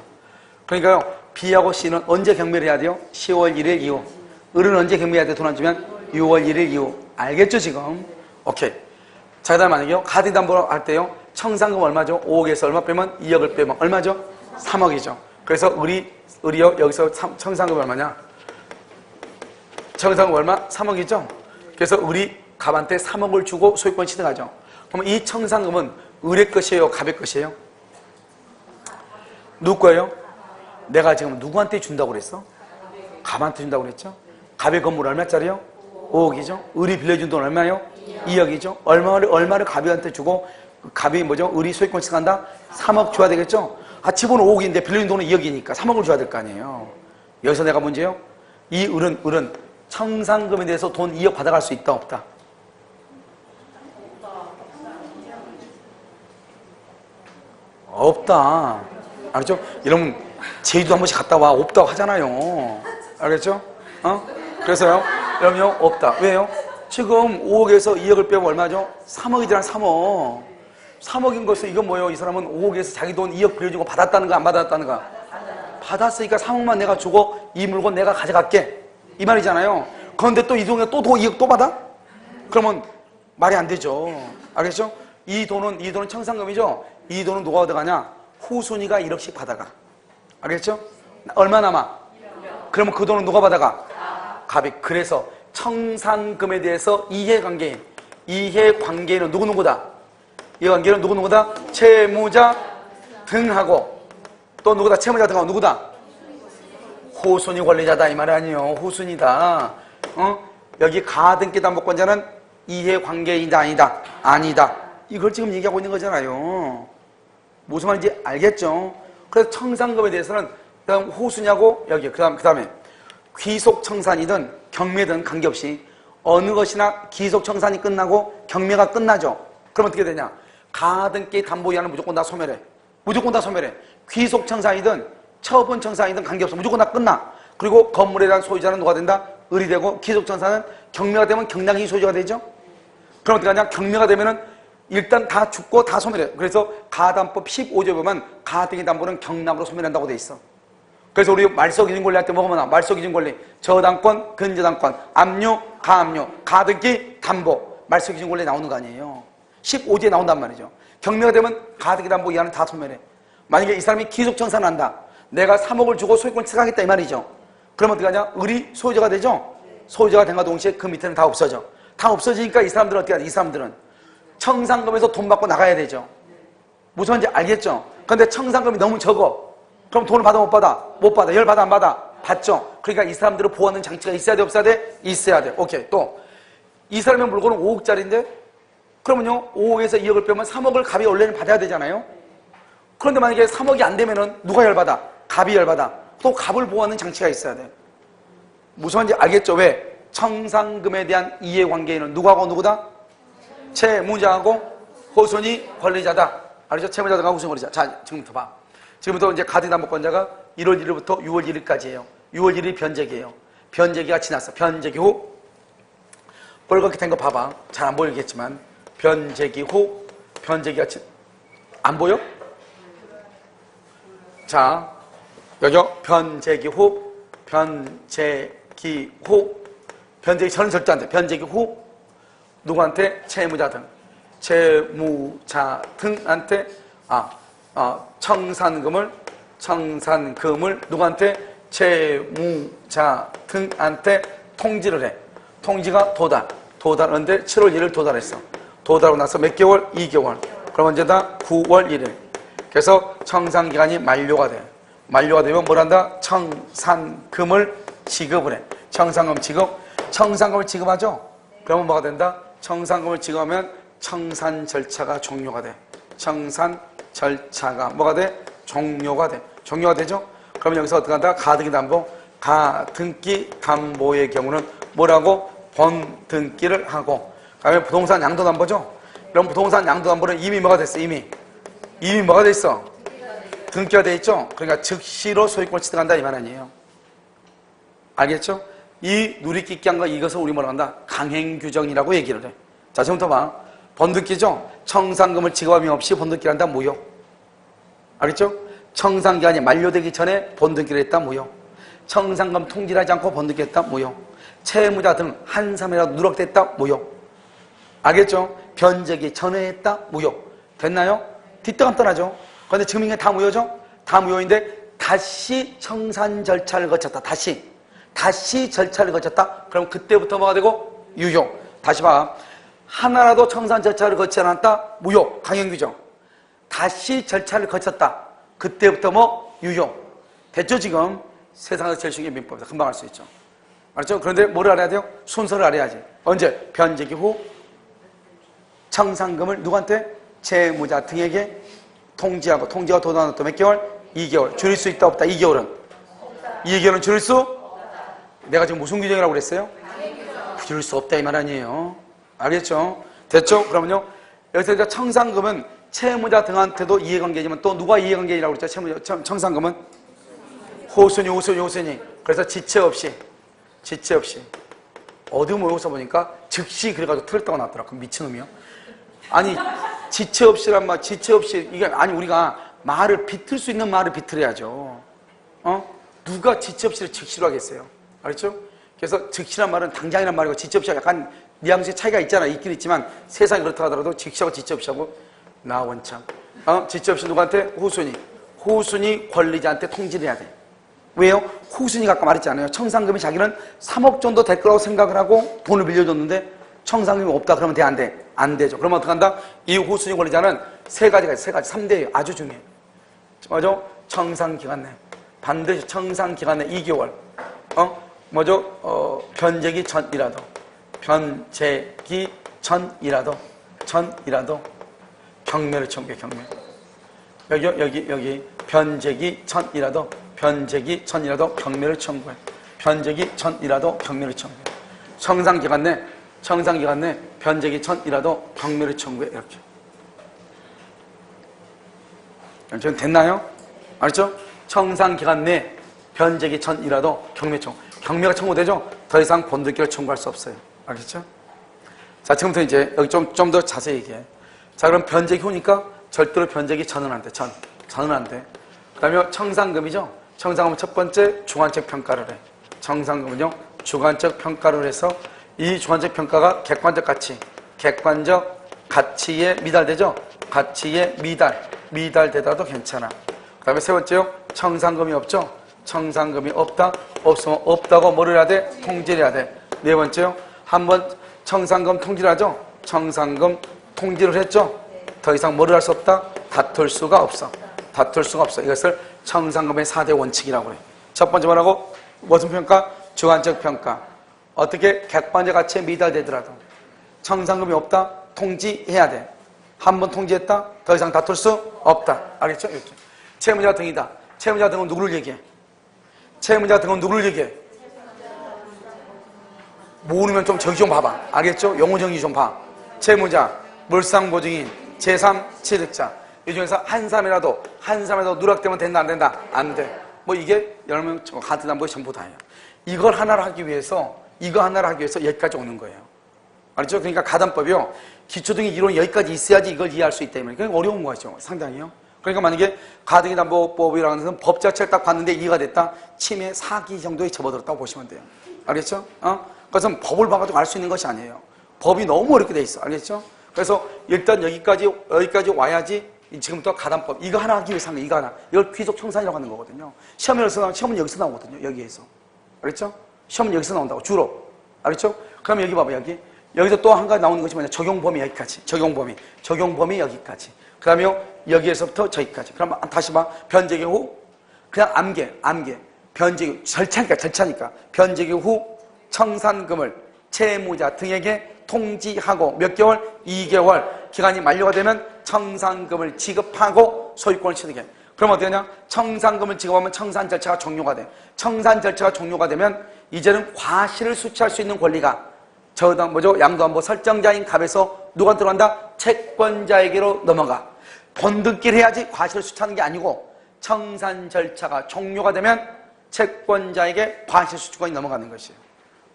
그러니까요 B하고 C는 언제 경매를 해야 돼요? 10월 1일 이후. 을은 언제 경매해야 돼? 돈 안 주면 6월 1일 이후. 알겠죠 지금? 오케이. 자, 그다음 만약에요 가등담보를 할 때요 청산금 얼마죠? 5억에서 얼마 빼면 2억을 빼면 얼마죠? 3억이죠. 그래서 을이요 여기서 청산금 얼마냐? 청산금 얼마? 3억이죠? 그래서 을이 갑한테 3억을 주고 소유권 취득하죠. 그럼 이 청산금은 을의 것이에요? 갑의 것이에요? 누구 거예요? 내가 지금 누구한테 준다고 그랬어? 갑한테 준다고 그랬죠? 갑의 건물 얼마짜리요? 5억이죠? 을이 빌려준 돈 얼마요? 2억이죠? 얼마를 갑이한테 주고 갑이 뭐죠? 을이 소유권 취득한다? 3억 줘야 되겠죠? 집은 5억인데 빌려준 돈은 2억이니까 3억을 줘야 될 거 아니에요. 여기서 내가 문제요? 이 을은 청산금에 대해서 돈 2억 받아갈 수 있다 없다? 없다. 알겠죠? 여러분 제주도 한 번씩 갔다 와. 없다고 하잖아요. 알겠죠? 그래서요 여러분요 없다. 왜요? 지금 5억에서 2억을 빼면 얼마죠? 3억이잖아. 3억인 것은 이건 뭐예요? 이 사람은 5억에서 자기 돈 2억 빌려준 거 받았다는 거 안 받았다는 거? 받았으니까 3억만 내가 주고 이 물건 내가 가져갈게 이 말이잖아요. 그런데 또 이 돈에 또 2억 또 받아? 그러면 말이 안 되죠. 알겠죠? 이 돈은 청산금이죠? 이 돈은 누가 얻어가냐? 후순위가 1억씩 받아가. 알겠죠? 얼마 남아? 그러면 그 돈은 누가 받아가? 갑이. 그래서 청산금에 대해서 이해관계인, 이해관계인은 누구누구다? 이해관계인은 누구누구다? 채무자 등하고 또 누구다? 채무자 등하고 누구다? 호순위 권리자다 이 말 아니에요. 호순위다. 여기 가등기 담보권자는 이해관계인이다 아니다? 아니다. 이걸 지금 얘기하고 있는 거잖아요. 무슨 말인지 알겠죠? 그래서 청산금에 대해서는 그다음 호순위하고 여기 그다음에 귀속청산이든 경매든 관계없이 어느 것이나 귀속청산이 끝나고 경매가 끝나죠. 그럼 어떻게 되냐? 가등기 담보이하는 무조건 다 소멸해. 무조건 다 소멸해. 귀속청산이든 처분청산이든 관계없어. 무조건 다 끝나. 그리고 건물에 대한 소유자는 누가 된다? 을이 되고 귀속청산은 경매가 되면 경락이 소유자가 되죠. 그럼 어떻게 하냐? 경매가 되면은 일단 다 죽고 다 소멸해. 그래서 가담법 15조에 보면 가등기 담보는 경락으로 소멸한다고 돼 있어. 그래서 우리 말소기준 권리 할 때 뭐가 많아? 말소기준 권리, 저당권, 근저당권, 압류, 가압류, 가등기, 담보, 말소기준 권리 나오는 거 아니에요. 15조에 나온단 말이죠. 경매가 되면 가등기 담보 이하는 다 소멸해. 만약에 이 사람이 귀속청산을 한다. 내가 3억을 주고 소유권을 취득하겠다 이 말이죠. 그러면 어떻게 하냐? 을이 소유자가 되죠. 소유자가 된과 동시에 그 밑에는 다 없어져. 다 없어지니까 이 사람들은 어떻게 하냐? 이 사람들은 청산금에서 돈 받고 나가야 되죠. 무슨 말인지 알겠죠? 그런데 청산금이 너무 적어. 그럼 돈을 받아 못 받아? 못 받아. 열 받아 안 받아? 받죠. 그러니까 이 사람들을 보호하는 장치가 있어야 돼 없어야 돼? 있어야 돼. 오케이. 또 이 사람의 물건은 5억짜리인데 그러면요 5억에서 2억을 빼면 3억을 갑이 원래는 받아야 되잖아요. 그런데 만약에 3억이 안 되면은 누가 열 받아? 갑이 열 받아. 또 갑을 보호하는 장치가 있어야 돼. 무슨 말인지 알겠죠? 왜? 청산금에 대한 이해관계인은 누구하고 누구다? 채무자하고 호순위 권리자다. 알죠? 채무자가 호순위 권리자. 자, 지금부터 봐. 지금부터 이제 가등기담보권자가 1월 1일부터 6월 1일까지예요. 6월 1일 변제기예요. 변제기가 지났어. 변제기 후 빨갛게 된 거 봐봐. 잘 안 보이겠지만 변제기 후 변제기가 안 보여? 자, 여기요. 변제기 후 변제기 후 변제기 전은 절대 안 돼. 변제기 후 누구한테? 채무자 등. 채무자 등한테 청산금을 누구한테? 채무자 등한테 통지를 해. 통지가 도달하는데 7월 1일 도달했어. 도달하고 나서 몇 개월? 2개월. 그럼 언제다? 9월 1일. 그래서 청산기간이 만료가 돼. 만료가 되면 뭘 한다? 청산금을 지급을 해. 청산금을 지급하죠? 그러면 뭐가 된다? 청산금을 지급하면 청산 절차가 종료가 돼. 청산 절차가 뭐가 돼? 종료가 돼. 종료가 되죠? 그러면 여기서 어떻게 한다? 가등기 담보. 가등기 담보의 경우는 뭐라고? 본등기를 하고. 그다음에 부동산 양도담보죠? 그럼 부동산 양도담보는 이미 뭐가 됐어? 이미 뭐가 돼 있어? 등기가 돼 있죠? 그러니까 즉시로 소유권을 취득한다 이 말 아니에요. 알겠죠? 이 누리끼기 한 거 이것을 우리 뭐라고 한다? 강행규정이라고 얘기를 해. 자, 지금부터 봐. 본등기죠? 청산금을 지급함이 없이 본등기를 한다 무효. 알겠죠? 청산기간이 만료되기 전에 본등기를 했다 무효. 청산금 통지를 하지 않고 본등기 했다 무효. 채무자 등 한 사람이라도 누락됐다 무효. 알겠죠? 변제기 전에 했다 무효. 됐나요? 뒷담 떠나죠? 그런데 지금 이게 다 무효죠? 다 무효인데 다시 청산 절차를 거쳤다. 다시 절차를 거쳤다. 그럼 그때부터 뭐가 되고? 유효. 다시 봐. 하나라도 청산 절차를 거치지 않았다. 무효. 강행규정. 다시 절차를 거쳤다. 그때부터 뭐? 유효. 됐죠 지금? 세상에서 제일 쉬운 게 민법이다. 금방 할 수 있죠. 알았죠? 그런데 뭐를 알아야 돼요? 순서를 알아야지. 언제? 변제기 후 청산금을 누구한테? 채무자 등에게 통지하고 통지가 도달한 또 몇 개월? 2개월. 줄일 수 있다 없다? 2개월은? 2개월은 줄일 수? 내가 지금 무슨 규정이라고 그랬어요? 줄일 수 없다 이 말 아니에요. 알겠죠? 됐죠? 그러면요. 여기서 청산금은 채무자 등한테도 이해관계지만 또 누가 이해관계라고 그랬죠? 청산금은? 호순위. 그래서 지체 없이. 어디 모여서 보니까 즉시 그래가지고 틀렸다고 나왔더라. 그럼 미친놈이요. 아니 지체 없이란 말, 지체 없이 이게 아니 우리가 말을 비틀 수 있는 말을 비틀어야죠. 누가 지체 없이를 즉시로 하겠어요? 알겠죠? 그래서 즉시란 말은 당장이란 말이고 지체 없이가 약간 뉘앙스의 차이가 있긴 있지만 세상이 그렇다 하더라도 즉시하고 지체 없이하고 나 원참 지체 없이 누구한테? 후순위. 후순위 권리자한테 통지를 해야 돼. 왜요? 후순위가 아까 말했잖아요. 청산금이 자기는 3억 정도 될 거라고 생각을 하고 돈을 빌려줬는데 청산금이 없다 그러면 돼? 안 돼? 안 되죠. 그러면 어떡한다? 이 후순위 권리자는 세 가지가 있어요. 세 가지. 3대예요. 아주 중요해요. 뭐죠? 청산기간 내. 반드시 청산기간 내 2개월. 뭐죠? 변제기 전이라도. 변제기 전이라도. 경매를 청구해, 경매. 여기. 변제기 전이라도 경매를 청구해. 변제기 전이라도 경매를 청구해. 청산기간 내 변제기 전이라도 경매를 청구해. 이렇게. 지금 됐나요? 알았죠? 청산기간 내 변제기 전이라도 경매 청구. 경매가 청구되죠? 더 이상 본들기를 청구할 수 없어요. 알겠죠? 자, 지금부터 이제 여기 좀 더 자세히 얘기해. 자, 그럼 변제기 후니까 절대로 변제기 전은 안 돼. 전은 안 돼. 그 다음에 청산금이죠? 청산금은 첫 번째 주관적 평가를 해. 청산금은요, 주관적 평가를 해서 이 주관적 평가가 객관적 가치에 미달되죠? 가치에 미달되다도 괜찮아. 그 다음에 세 번째요, 청산금이 없죠? 청산금이 없으면 없다고 뭐를 해야 돼? 통지를 해야 돼. 네 번째요, 한번 청산금 통지를 하죠? 청산금 통지를 했죠? 더 이상 뭐를 할 수 없다? 다툴 수가 없어. 이것을 청산금의 4대 원칙이라고 그래. 첫 번째 뭐라고? 무슨 평가? 주관적 평가. 어떻게? 객관적 가치에 미달되더라도 청산금이 없다? 통지해야 돼. 한 번 통지했다? 더 이상 다툴 수 없다. 알겠죠? 이렇게. 채무자 등이다. 채무자 등은 누구를 얘기해? 모르면 좀 저기 좀 봐봐. 알겠죠? 용어 정리 좀 봐. 채무자, 물상보증인, 제3취득자. 이 중에서 한 사람이라도 누락되면 된다, 안 된다? 안 돼. 뭐 이게 여러분 가드담보의 전부 다예요. 이거 하나를 하기 위해서 여기까지 오는 거예요. 알죠? 그러니까 가담법이요. 기초등의 이론 여기까지 있어야지 이걸 이해할 수 있다. 그러니까 어려운 거죠. 상당히요. 그러니까 만약에 가등기담보법이라는 것은 법 자체를 딱 봤는데 이해가 됐다. 침해 사기 정도에 접어들었다고 보시면 돼요. 알겠죠? 그것은 법을 봐가지고 알 수 있는 것이 아니에요. 법이 너무 어렵게 돼 있어. 알겠죠? 그래서 일단 여기까지 와야지 지금부터 가담법. 이거 하나 하기 위해서 하는 거, 이거 하나. 이걸 귀속 청산이라고 하는 거거든요. 시험은 여기서 나오거든요. 여기에서. 알겠죠? 시험은 여기서 나온다고. 주로. 알겠죠? 그럼 여기 봐봐, 여기. 여기서 또 한 가지 나오는 것이 뭐냐? 적용범위 여기까지. 적용범위 여기까지. 그 다음에 여기에서부터 저기까지. 그럼 다시 봐. 변제기 후. 그냥 암계. 변제기, 절차니까. 변제기 후 청산금을 채무자 등에게 통지하고 몇 개월? 2개월. 기간이 만료가 되면 청산금을 지급하고 소유권을 취득해. 그럼 어떻게 하냐? 청산금을 지급하면 청산 절차가 종료가 돼. 청산 절차가 종료가 되면 이제는 과실을 수취할 수 있는 권리가 양도안보 설정자인 갑에서 누가 들어간다? 채권자에게로 넘어가. 본등기를 해야지 과실을 수취하는 게 아니고 청산 절차가 종료가 되면 채권자에게 과실 수취권이 넘어가는 것이에요.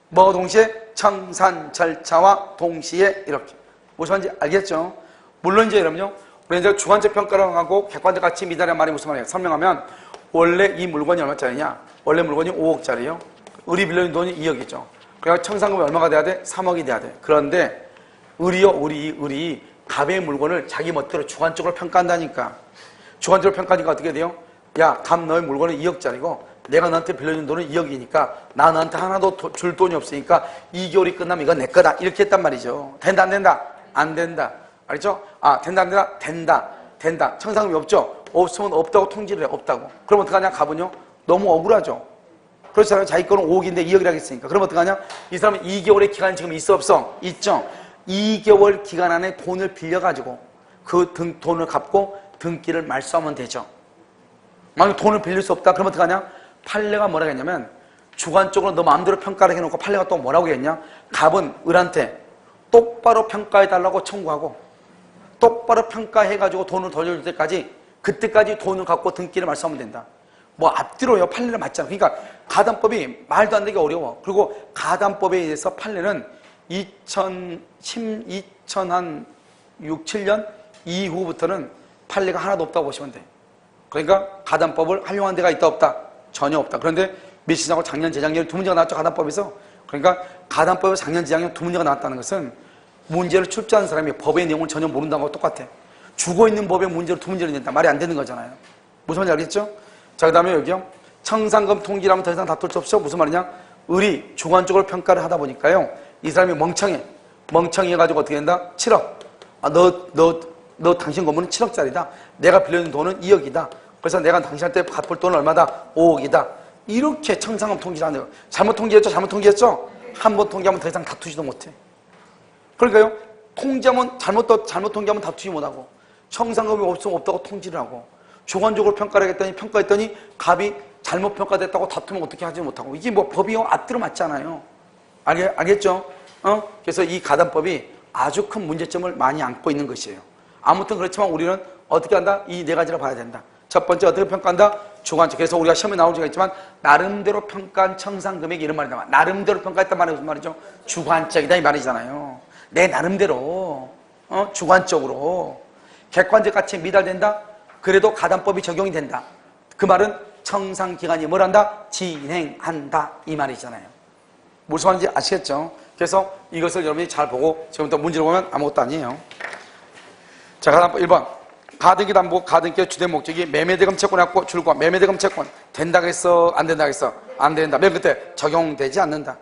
뭐 동시에? 청산 절차와 동시에 이렇게. 무슨 말인지 알겠죠? 물론 이제 여러분요, 우리 이제 주관적 평가를 하고 객관적 가치 미달이라는 말이 무슨 말이에요? 설명하면 원래 이 물건이 얼마짜리냐? 원래 물건이 5억짜리예요. 의리 빌려준 돈이 2억이죠. 그러니까 청산금이 얼마가 돼야 돼? 3억이 돼야 돼. 그런데 의리 갑의 물건을 자기 멋대로 주관적으로 평가한다니까. 주관적으로 평가하니까 어떻게 돼요? 야, 갑 너의 물건은 2억짜리고 내가 너한테 빌려준 돈은 2억이니까 나 너한테 하나도 줄 돈이 없으니까 2개월이 끝나면 이건 내 거다. 이렇게 했단 말이죠. 된다, 안 된다? 안 된다. 알겠죠? 된다, 안 된다? 된다. 청산금이 없죠? 없으면 없다고 통지를 해. 없다고. 그럼 어떡하냐? 갑은요? 너무 억울하죠? 그렇잖아요. 자기 거는 5억인데 2억이라고 했으니까. 그럼 어떡하냐? 이 사람은 2개월의 기간이 지금 있어, 없어? 있죠? 2개월 기간 안에 돈을 빌려가지고 그 돈을 갚고 등기를 말소하면 되죠. 만약 돈을 빌릴 수 없다? 그럼 어떡하냐? 판례가 뭐라고 했냐면 주관적으로 너 마음대로 평가를 해놓고 판례가 또 뭐라고 했냐? 갑은 을한테 똑바로 평가해달라고 청구하고 똑바로 평가해가지고 돈을 돌려줄 때까지 그때까지 돈을 갖고 등기를 말소하면 된다. 뭐 앞뒤로요. 판례를 맞잖아. 그러니까 가담법이 말도 안 되게 어려워. 그리고 가담법에 의해서 판례는 2006, 7년 이후부터는 판례가 하나도 없다고 보시면 돼. 그러니까 가담법을 활용한 데가 있다 없다? 전혀 없다. 그런데 미시하고 작년, 재작년에 두 문제가 나왔죠. 가담법에서. 그러니까 가담법에서 작년, 재작년 두 문제가 나왔다는 것은 문제를 출제한 사람이 법의 내용을 전혀 모른다는 것과 똑같아. 죽어있는 법의 문제로 두 문제를 낸다. 말이 안 되는 거잖아요. 무슨 말인지 알겠죠? 자, 그 다음에 여기요. 청산금 통지라면 더 이상 다툴 수 없어. 무슨 말이냐? 을이 주관적으로 평가를 하다 보니까요. 이 사람이 멍청해. 멍청해가지고 어떻게 된다? 7억. 아, 너 당신 건물은 7억짜리다. 내가 빌려준 돈은 2억이다. 그래서 내가 당신한테 갚을 돈은 얼마다? 5억이다. 이렇게 청산금 통지를 하는 거예요. 잘못 통지했죠? 잘못 통지했죠? 한 번 통지하면 더 이상 다투지도 못해. 그러니까요. 통지하면 잘못 통지하면 다투지 못하고 청산금이 없으면 없다고 통지를 하고 주관적으로 평가를 하겠다니 평가했더니 값이 잘못 평가됐다고 다투면 어떻게 하지 못하고 이게 뭐 법이 앞뒤로 맞잖아요. 알겠죠? 그래서 이 가담법이 아주 큰 문제점을 많이 안고 있는 것이에요. 아무튼 그렇지만 우리는 어떻게 한다? 이 네 가지를 봐야 된다. 첫 번째 어떻게 평가한다? 주관적. 그래서 우리가 시험에 나올 수가 있지만 나름대로 평가한 청산금액이 이런 말이다. 나름대로 평가했단 말이 무슨 말이죠? 주관적이다 이 말이잖아요. 내 나름대로 주관적으로 객관적 가치에 미달된다? 그래도 가담법이 적용이 된다. 그 말은 청산기간이 뭘 한다? 진행한다 이 말이잖아요. 무슨 말인지 아시겠죠? 그래서 이것을 여러분이 잘 보고 지금부터 문제를 보면 아무것도 아니에요. 자, 가담법 1번 가등기 담보 가등기의 주된 목적이 매매대금 채권해갖고 줄과 매매대금 채권 된다고 했어? 안 된다고 했어? 안 된다. 맨 끝에 적용되지 않는다.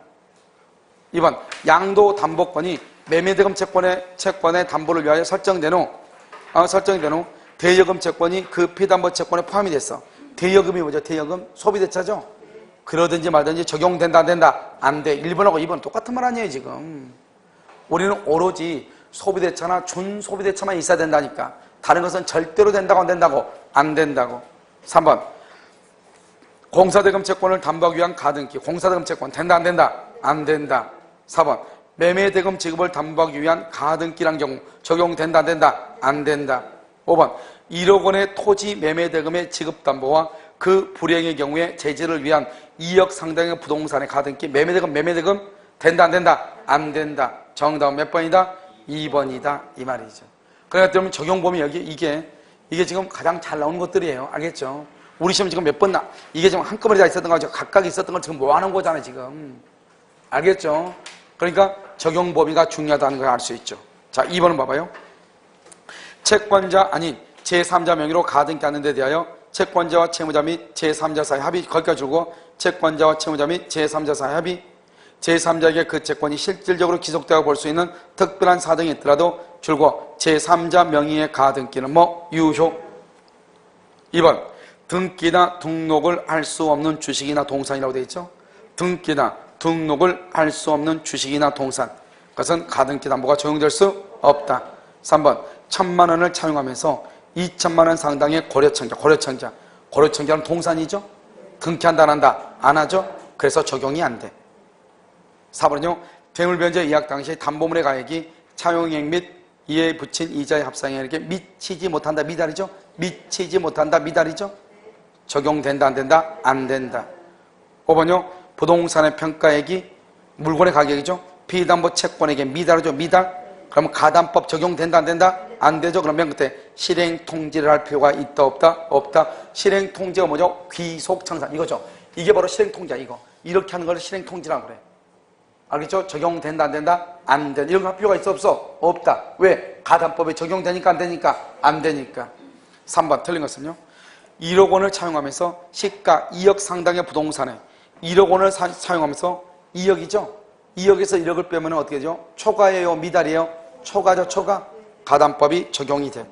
2번 양도 담보권이 매매대금 채권의 담보를 위하여 설정된 후 대여금 채권이 그 피담보 채권에 포함이 됐어. 대여금이 뭐죠? 대여금 소비대차죠? 그러든지 말든지 적용된다 안 된다? 안 돼. 1번하고 2번 똑같은 말 아니에요 지금. 우리는 오로지 소비대차나 준소비대차만 있어야 된다니까. 다른 것은 절대로 된다고 안 된다고? 안 된다고. 3번 공사대금 채권을 담보하기 위한 가등기 공사대금 채권 된다 안 된다? 안 된다. 4번 매매대금 지급을 담보하기 위한 가등기란 경우 적용된다 안 된다? 안 된다. 5번 1억 원의 토지 매매대금의 지급담보와 그 불이행의 경우에 제지를 위한 2억 상당의 부동산의 가등기 매매대금 된다 안 된다? 안 된다. 정답은 몇 번이다? 2번이다 이 말이죠. 그러니까 여러분 적용범위 여기 이게 지금 가장 잘 나오는 것들이에요. 알겠죠? 우리 시험 지금 몇 번 이게 지금 한꺼번에 다 있었던 거죠. 각각 있었던 걸 지금 모아놓은 거잖아요 지금. 알겠죠? 그러니까 적용 범위가 중요하다는 걸 알 수 있죠. 자, 2번은 봐봐요. 채권자 아닌 제3자 명의로 가등기 하는 데 대하여 채권자와 채무자 및 제3자 사이 합의 거기까지 주고 채권자와 채무자 및 제3자 사이 합의 제3자에게 그 채권이 실질적으로 기속되어 볼 수 있는 특별한 사정이 있더라도 줄고 제3자 명의의 가등기는 뭐 유효. 2번 등기나 등록을 할 수 없는 주식이나 동산이라고 되어 있죠. 등기나 등록을 할 수 없는 주식이나 동산 그것은 가등기 담보가 적용될 수 없다. 3번 1,000만 원을 차용하면서 2,000만 원 상당의 고려청자는 동산이죠. 등기한다 안 한다? 안 하죠. 그래서 적용이 안 돼. 4번은요 대물변제 예약 당시 담보물의 가액이 차용액 및 이에 붙인 이자의 합상액에게 미치지 못한다 미달이죠. 미치지 못한다 미달이죠. 적용된다 안 된다? 안 된다. 5번요 부동산의 평가액이 물건의 가격이죠. 피담보 채권에게 미달이죠. 미달. 그러면 가담법 적용된다 안 된다? 안 되죠. 그러면 그때 실행통지를 할 필요가 있다 없다? 없다. 실행통지가 뭐죠? 귀속청산 이거죠. 이게 바로 실행통지야 이거. 이렇게 하는 걸 실행통지라고 그래. 알겠죠? 적용된다 안 된다? 안 된다. 이런 거 할 필요가 있어 없어? 없다. 왜? 가담법에 적용되니까 안 되니까? 안 되니까. 3번 틀린 것은요 1억 원을 차용하면서 시가 2억 상당의 부동산에 1억 원을 사용하면서 2억이죠? 2억에서 1억을 빼면 어떻게 되죠? 초과예요? 미달이에요? 초과죠? 초과? 가담법이 적용이 돼.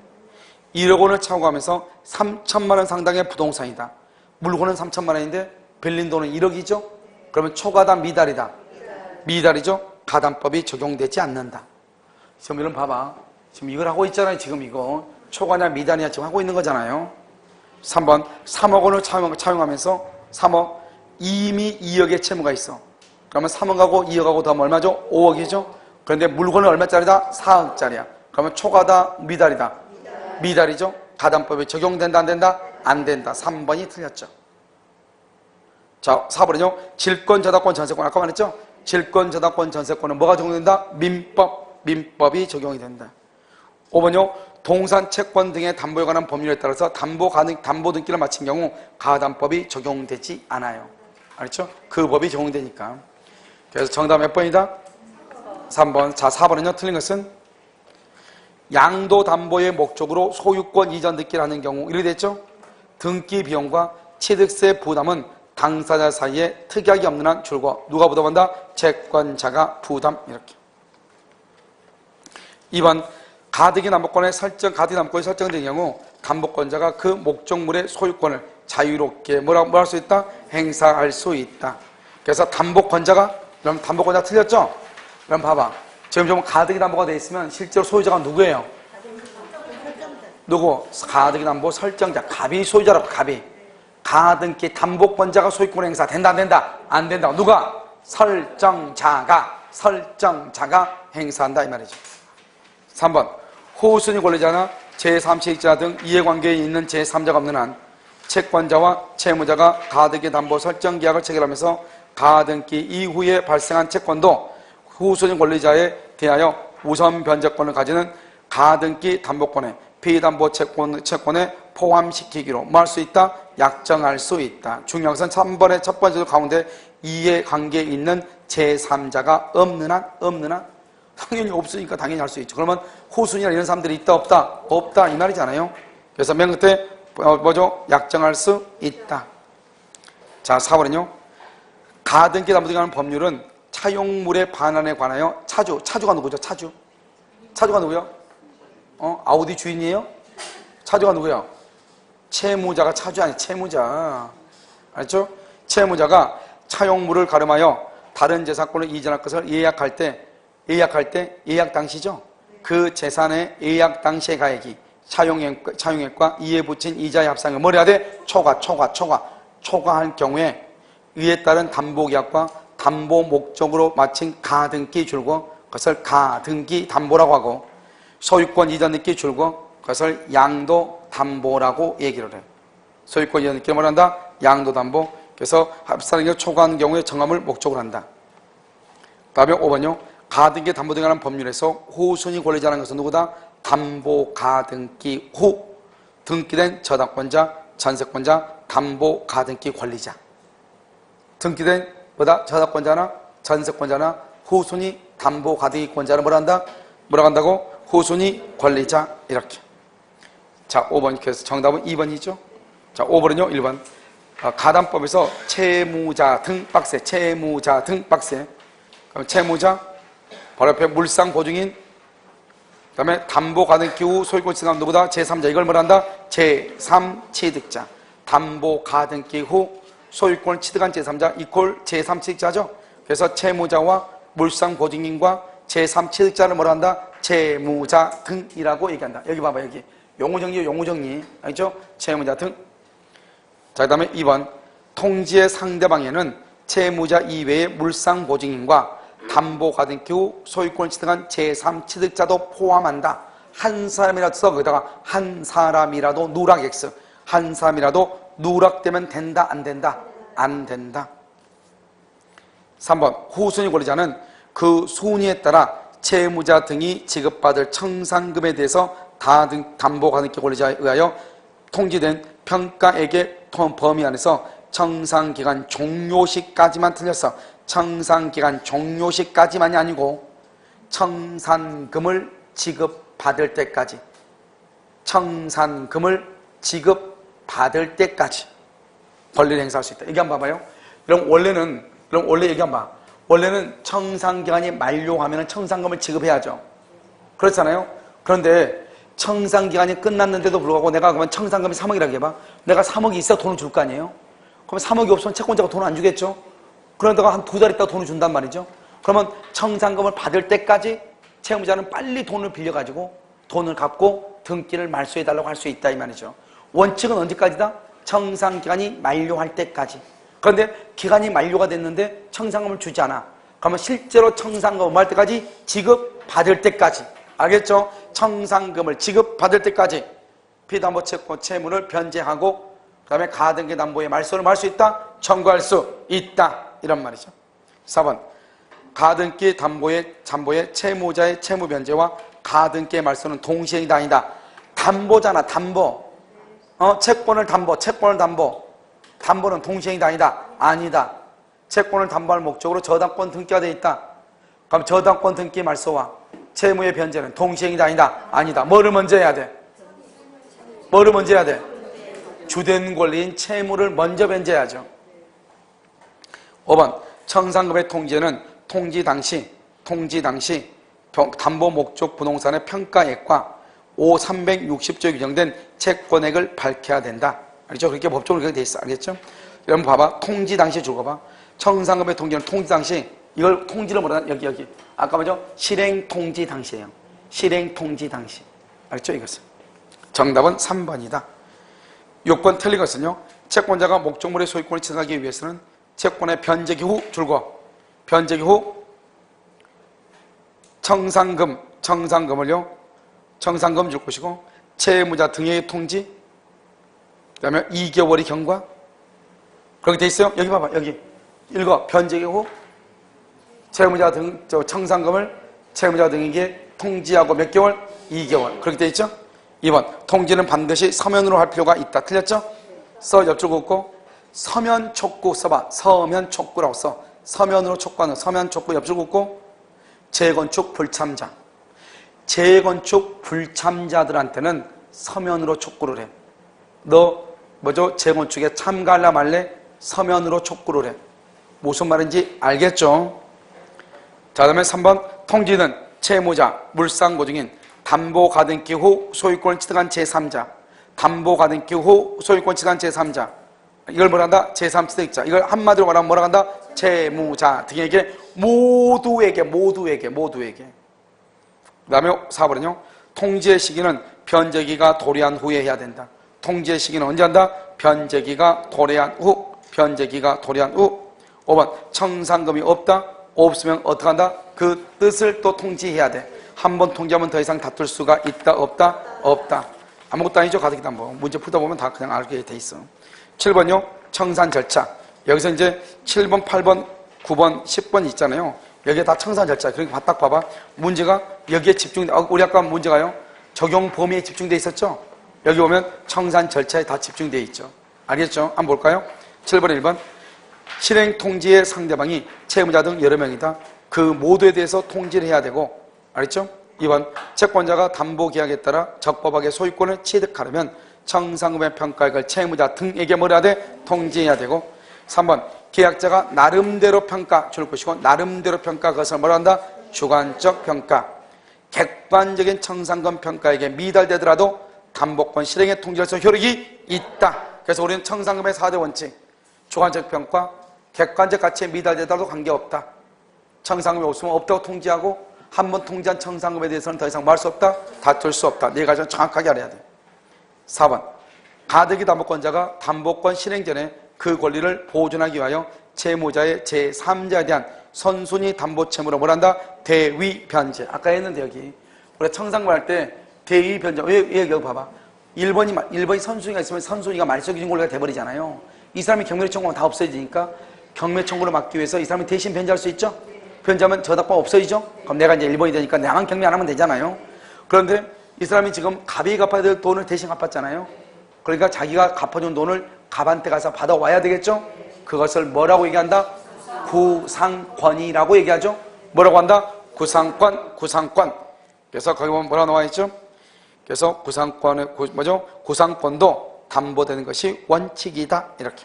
1억 원을 차용하면서 3천만 원 상당의 부동산이다. 물건은 3천만 원인데 빌린 돈은 1억이죠? 그러면 초과다 미달이다? 미달이죠? 가담법이 적용되지 않는다. 지금 이런 봐봐. 지금 이걸 하고 있잖아요. 지금 이거. 초과냐 미달이냐 지금 하고 있는 거잖아요. 3번 3억 원을 차용하면서 3억 이미 2억의 채무가 있어. 그러면 3억하고 2억하고 더하면 얼마죠? 5억이죠? 그런데 물건은 얼마짜리다? 4억짜리야. 그러면 초과다 미달이다? 미달이죠? 가담법이 적용된다 안 된다? 안 된다. 3번이 틀렸죠. 자 4번은요 질권, 저당권, 전세권 아까 말했죠? 질권, 저당권, 전세권은 뭐가 적용된다? 민법이 적용이 된다. 5번요 동산, 채권 등의 담보에 관한 법률에 따라서 담보 등기를 마친 경우 가담법이 적용되지 않아요. 알겠죠? 그 법이 적용되니까. 그래서 정답 몇 번이다? 3번. 자 4번은요 틀린 것은 양도 담보의 목적으로 소유권 이전 등기를 하는 경우 이렇게 됐죠? 등기 비용과 취득세 부담은 당사자 사이에 특약이 없는 한 줄고 누가 부담한다? 채권자가 부담. 이렇게. 2번 가등기 담보권의 가등기 설정된 경우 담보권자가 그 목적물의 소유권을 자유롭게 뭐라고 할 수 있다? 행사할 수 있다. 그래서 담보권자가, 그럼 담보권자 틀렸죠? 그럼 봐봐. 지금 좀 가등기 담보가 돼 있으면 실제로 소유자가 누구예요? 누구? 가등기 담보 설정자. 갑이 소유자라고, 갑이. 가등기 담보권자가 소유권 행사 된다, 안 된다? 안 된다. 누가? 설정자가 행사한다 이 말이죠. 3번 후순위 권리자나 제3취득자 등 이해관계에 있는 제3자가 없는 한 채권자와 채무자가 가등기 담보 설정 계약을 체결하면서 가등기 이후에 발생한 채권도 후순위 권리자에 대하여 우선 변제권을 가지는 가등기 담보권에 비담보 채권에 포함시키기로 뭐 할 수 있다? 약정할 수 있다. 중요한 것은 3번의 첫 번째 가운데 이해관계에 있는 제3자가 없는 한 당연히 없으니까 당연히 할 수 있죠. 그러면 후순위나 이런 사람들이 있다 없다? 없다 이 말이잖아요. 그래서 맨 끝에 뭐죠? 약정할 수 있다. 자, 4번은요. 가등기 담보 등기하는 법률은 차용물의 반환에 관하여 차주가 누구죠? 차주가 누구요? 아우디 주인이에요? 차주가 누구요? 채무자가 차주 아니 채무자. 알죠? 채무자가 차용물을 가름하여 다른 재산권을 이전할 것을 예약할 때 예약 당시죠. 그 재산의 예약 당시의 가액이 차용액과 이에 붙인 이자의 합산을 뭘 해야 돼? 초과할 경우에 이에 따른 담보계약과 담보 목적으로 마친 가등기 줄고 그것을 가등기 담보라고 하고 소유권 이전 등기 줄고 그것을 양도 담보라고 얘기를 해요. 소유권 이전 등기를 뭘 한다? 양도 담보. 그래서 합산액을 초과하는 경우에 정함을 목적으로 한다. 다음에 5번요. 가등기 담보 등하는 법률에서 후순위 권리자라는 것은 누구다? 담보 가등기 후 등기된 저당권자, 전세권자, 담보 가등기 권리자. 등기된 뭐다? 저당권자나 전세권자나 후순위 담보 가등기 권자를 뭐라 한다? 뭐라고 한다고? 후순위 권리자. 이렇게. 자, 5번. 그래서 정답은 2번이죠. 자, 5번은요. 1번. 가담법에서 채무자 등 빡세. 그럼 채무자 바로 옆에 물상 보증인, 그 다음에 담보 가등기 후 소유권 취득한 누구다? 제3자. 이걸 뭐란다? 제3취득자. 담보 가등기 후 소유권을 취득한 제3자 이퀄 제3취득자죠. 그래서 채무자와 물상 보증인과 제3취득자를 뭐란다? 채무자 등이라고 얘기한다. 여기 봐봐, 여기. 용어정리. 알죠? 채무자 등. 자, 그 다음에 2번. 통지의 상대방에는 채무자 이외의 물상 보증인과 담보 가등기 후 소유권을 취득한 제3취득자도 포함한다. 한 사람이라도 써. 거기다가 한 사람이라도 누락 X. 한 사람이라도 누락되면 된다, 안 된다? 안 된다. 3번. 후순위 권리자는 그 순위에 따라 채무자 등이 지급받을 청산금에 대해서 담보 가등기 권리자에 의하여 통지된 평가액의 범위 안에서 청산기간 종료시까지만 틀렸어. 청산기간 종료시까지만이 아니고 청산금을 지급받을 때까지 권리를 행사할 수 있다. 얘기 한번 봐봐요. 그럼 원래 얘기 한번 봐. 원래는 청산기간이 만료하면 청산금을 지급해야죠. 그렇잖아요. 그런데 청산기간이 끝났는데도 불구하고 내가 그러면 청산금이 3억이라고 해봐. 내가 3억이 있어 돈을 줄 거 아니에요. 그럼 3억이 없으면 채권자가 돈을 안 주겠죠. 그러다가 한 2달 있다가 돈을 준단 말이죠. 그러면 청산금을 받을 때까지 채무자는 빨리 돈을 빌려가지고 돈을 갚고 등기를 말소해달라고 할 수 있다 이 말이죠. 원칙은 언제까지다? 청산기간이 만료할 때까지. 그런데 기간이 만료가 됐는데 청산금을 주지 않아. 그러면 실제로 청산금을 할 때까지 지급받을 때까지. 알겠죠? 청산금을 지급받을 때까지 피담보 채권 채무를 변제하고 그 다음에 가등기 담보의 말소를 할 수 있다? 청구할 수 있다. 이런 말이죠. 4번. 가등기 담보의 채무자의 채무 변제와 가등기의 말소는 동시행이다 아니다? 담보잖아, 담보. 채권을 담보. 담보는 동시행이다 아니다? 아니다. 채권을 담보할 목적으로 저당권 등기가 돼 있다. 그럼 저당권 등기 말소와 채무의 변제는 동시행이다 아니다? 아니다. 뭐를 먼저 해야 돼? 뭐를 먼저 해야 돼? 주된 권리인 채무를 먼저 변제해야죠. 5번 청산금의 통지에는 통지 당시 담보 목적 부동산의 평가액과 360조에 규정된 채권액을 밝혀야 된다. 알겠죠? 그렇게 법적으로 그렇게 돼 있어. 알겠죠? 여러분 봐봐. 통지 당시 줄거봐. 청산금의 통지는 통지 당시, 이걸 통지를 뭐라 하나? 여기. 아까 뭐죠? 실행 통지 당시예요. 실행 통지 당시. 알겠죠? 이것은. 정답은 3번이다. 6번 틀린 것은요. 채권자가 목적물의 소유권을 취득하기 위해서는 채권의 변제기 후 줄거. 변제기 후 청산금을 줄 것이고, 채무자 등의 통지, 그 다음에 2개월의 경과. 그렇게 돼 있어요. 여기 봐봐. 여기. 읽어. 변제기 후 채무자 등, 청산금을 채무자 등에게 통지하고 몇 개월? 2개월. 그렇게 돼 있죠? 2번. 통지는 반드시 서면으로 할 필요가 있다. 틀렸죠? 써 옆줄 긋고, 서면 촉구 써봐. 서면 촉구라고 써. 서면으로 촉구하는 서면 촉구 옆줄 긋고, 재건축 불참자. 재건축 불참자들한테는 서면으로 촉구를 해. 너 재건축에 참가할래 말래? 서면으로 촉구를 해. 무슨 말인지 알겠죠? 자, 다음에 3번. 통지는 채무자, 물상보증인, 담보가등기 후 소유권을 취득한 제3자, 담보가등기 후 소유권 취득한 제3자, 이걸 뭐라 한다? 제3취득자. 이걸 한마디로 말하면 뭐라 한다? 채무자 등에게 모두에게. 그 다음에 4번은요. 통지의 시기는 변제기가 도래한 후에 해야 된다. 통지의 시기는 언제 한다? 변제기가 도래한 후. 5번. 청산금이 없다? 없으면 어떻게 한다? 그 뜻을 또 통지해야 돼. 한 번 통지하면 더 이상 다툴 수가 있다? 없다? 없다. 아무것도 아니죠. 가등기담보. 문제 풀다 보면 다 그냥 알게 돼 있어. 7번요. 청산 절차. 여기서 이제 7번, 8번, 9번, 10번 있잖아요. 여기에 다 청산 절차. 그러니까 딱 봐봐. 문제가 여기에 집중돼. 우리 아까 문제가요. 적용 범위에 집중돼 있었죠? 여기 보면 청산 절차에 다 집중돼 있죠. 알겠죠? 한번 볼까요? 7번, 1번. 실행 통지의 상대방이 채무자 등 여러 명이다. 그 모두에 대해서 통지를 해야 되고, 알겠죠? 2번. 채권자가 담보계약에 따라 적법하게 소유권을 취득하려면 청산금의 평가액을 채무자 등에게 뭐라 해야 돼? 통지해야 되고. 3번. 계약자가 나름대로 평가 줄 것이고, 나름대로 평가, 그것을 뭐라 한다? 주관적 평가. 객관적인 청산금 평가에게 미달되더라도 담보권 실행의 통지로서 효력이 있다. 그래서 우리는 청산금의 4대 원칙. 주관적 평가, 객관적 가치에 미달되더라도 관계없다. 청산금이 없으면 없다고 통지하고, 한 번 통지한 청산금에 대해서는 더 이상 말할 수 없다? 다툴 수 없다. 네 가지는 정확하게 알아야 돼. 4번. 가등기 담보권자가 담보권 실행 전에 그 권리를 보존하기 위하여 채무자의 제3자에 대한 선순위 담보 채무로 뭘 한다? 대위 변제. 아까 했는데 여기. 우리가 청산금 할 때 대위 변제. 왜 여기 봐봐. 1번이 선순위가 있으면 선순위가 말소 기준 권리가 돼버리잖아요. 이 사람이 경매 청구하면 다 없어지니까 경매 청구를 막기 위해서 이 사람이 대신 변제할 수 있죠? 변제하면 저당권 없어지죠? 그럼 내가 이제 1번이 되니까 나만 경매 안 하면 되잖아요. 그런데 이 사람이 지금 갑이 갚아야 될 돈을 대신 갚았잖아요. 그러니까 자기가 갚아준 돈을 갑한테 가서 받아와야 되겠죠? 그것을 뭐라고 얘기한다? 구상권이라고 얘기하죠? 뭐라고 한다? 구상권. 그래서 거기 보면 뭐라고 나와 있죠? 그래서 구상권도 담보되는 것이 원칙이다. 이렇게.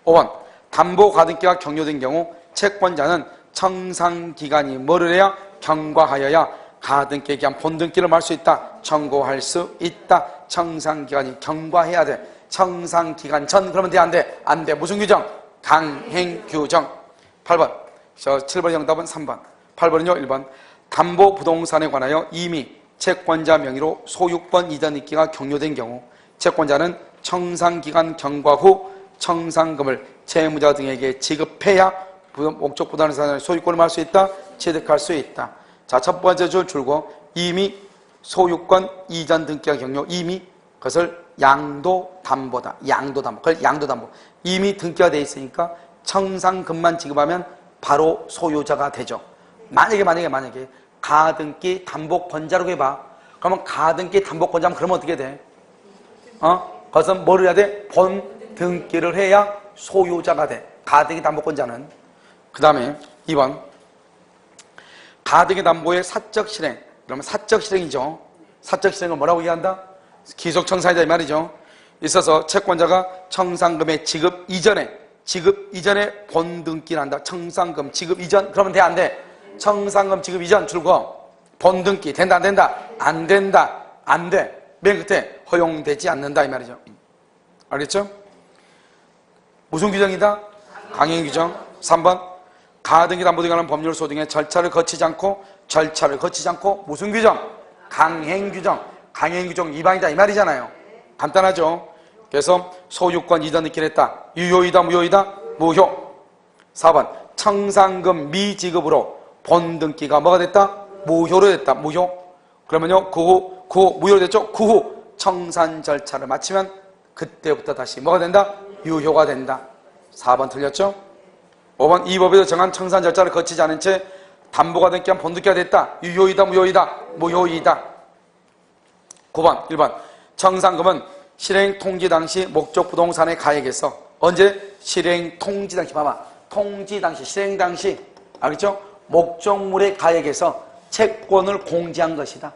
5번. 담보 가등기가 격려된 경우 채권자는 청산기간이 뭐를 해야? 경과하여야 가등기에 기한 본등기를 말 수 있다. 청구할 수 있다. 청산기간이 경과해야 돼. 청산기간 전 그러면 돼? 안 돼? 안 돼. 무슨 규정? 강행규정. 8번. 7번 정답은 3번. 8번은요. 1번. 담보부동산에 관하여 이미 채권자 명의로 소유권 이전 있기가 격려된 경우 채권자는 청산기간 경과 후 청산금을 채무자 등에게 지급해야 목적 부동산의 소유권을 말 수 있다. 취득할 수 있다. 자, 첫 번째 줄 줄고 이미 소유권 이전 등기가 격려. 이미 그것을 양도담보다. 그걸 양도담보. 이미 등기가 돼 있으니까 청산금만 지급하면 바로 소유자가 되죠. 만약에 가등기 담보권자라고 해봐. 그러면 가등기 담보권자면 그러면 어떻게 돼? 그것은 뭐를 해야 돼? 본등기를 해야 소유자가 돼. 가등기 담보권자는. 그 다음에 2번. 가등기 담보의 사적 실행, 그러면 사적 실행이죠. 사적 실행을 뭐라고 얘기한다? 기속청산이다 이 말이죠. 있어서 채권자가 청산금의 지급 이전에 본등기를 한다. 청산금 지급 이전 그러면 돼 안 돼? 청산금 지급 이전 줄거 본등기 된다 안 된다? 안 된다. 안 돼. 맨 끝에 허용되지 않는다 이 말이죠. 알겠죠? 무슨 규정이다? 강행 규정. 3번 가등기 담보 등에 관한 법률 소등의 절차를 거치지 않고 무슨 규정? 강행 규정. 강행 규정 위반이다 이 말이잖아요. 간단하죠? 그래서 소유권 이전 느끼를 했다. 유효이다 무효이다? 무효. 4번 청산금 미지급으로 본등기가 뭐가 됐다? 무효로 됐다. 무효. 그러면요 그 후 무효로 됐죠? 그 후 청산 절차를 마치면 그때부터 다시 뭐가 된다? 유효가 된다. 4번 틀렸죠? 5번 이 법에서 정한 청산 절차를 거치지 않은 채 담보가 등기한 본등기가 됐다. 유효이다 무효이다? 무효이다. 9번 1번 청산금은 실행 통지 당시 목적 부동산의 가액에서 언제? 실행 통지 당시 봐봐. 통지 당시 실행 당시 알겠죠? 목적물의 가액에서 채권을 공제한 것이다.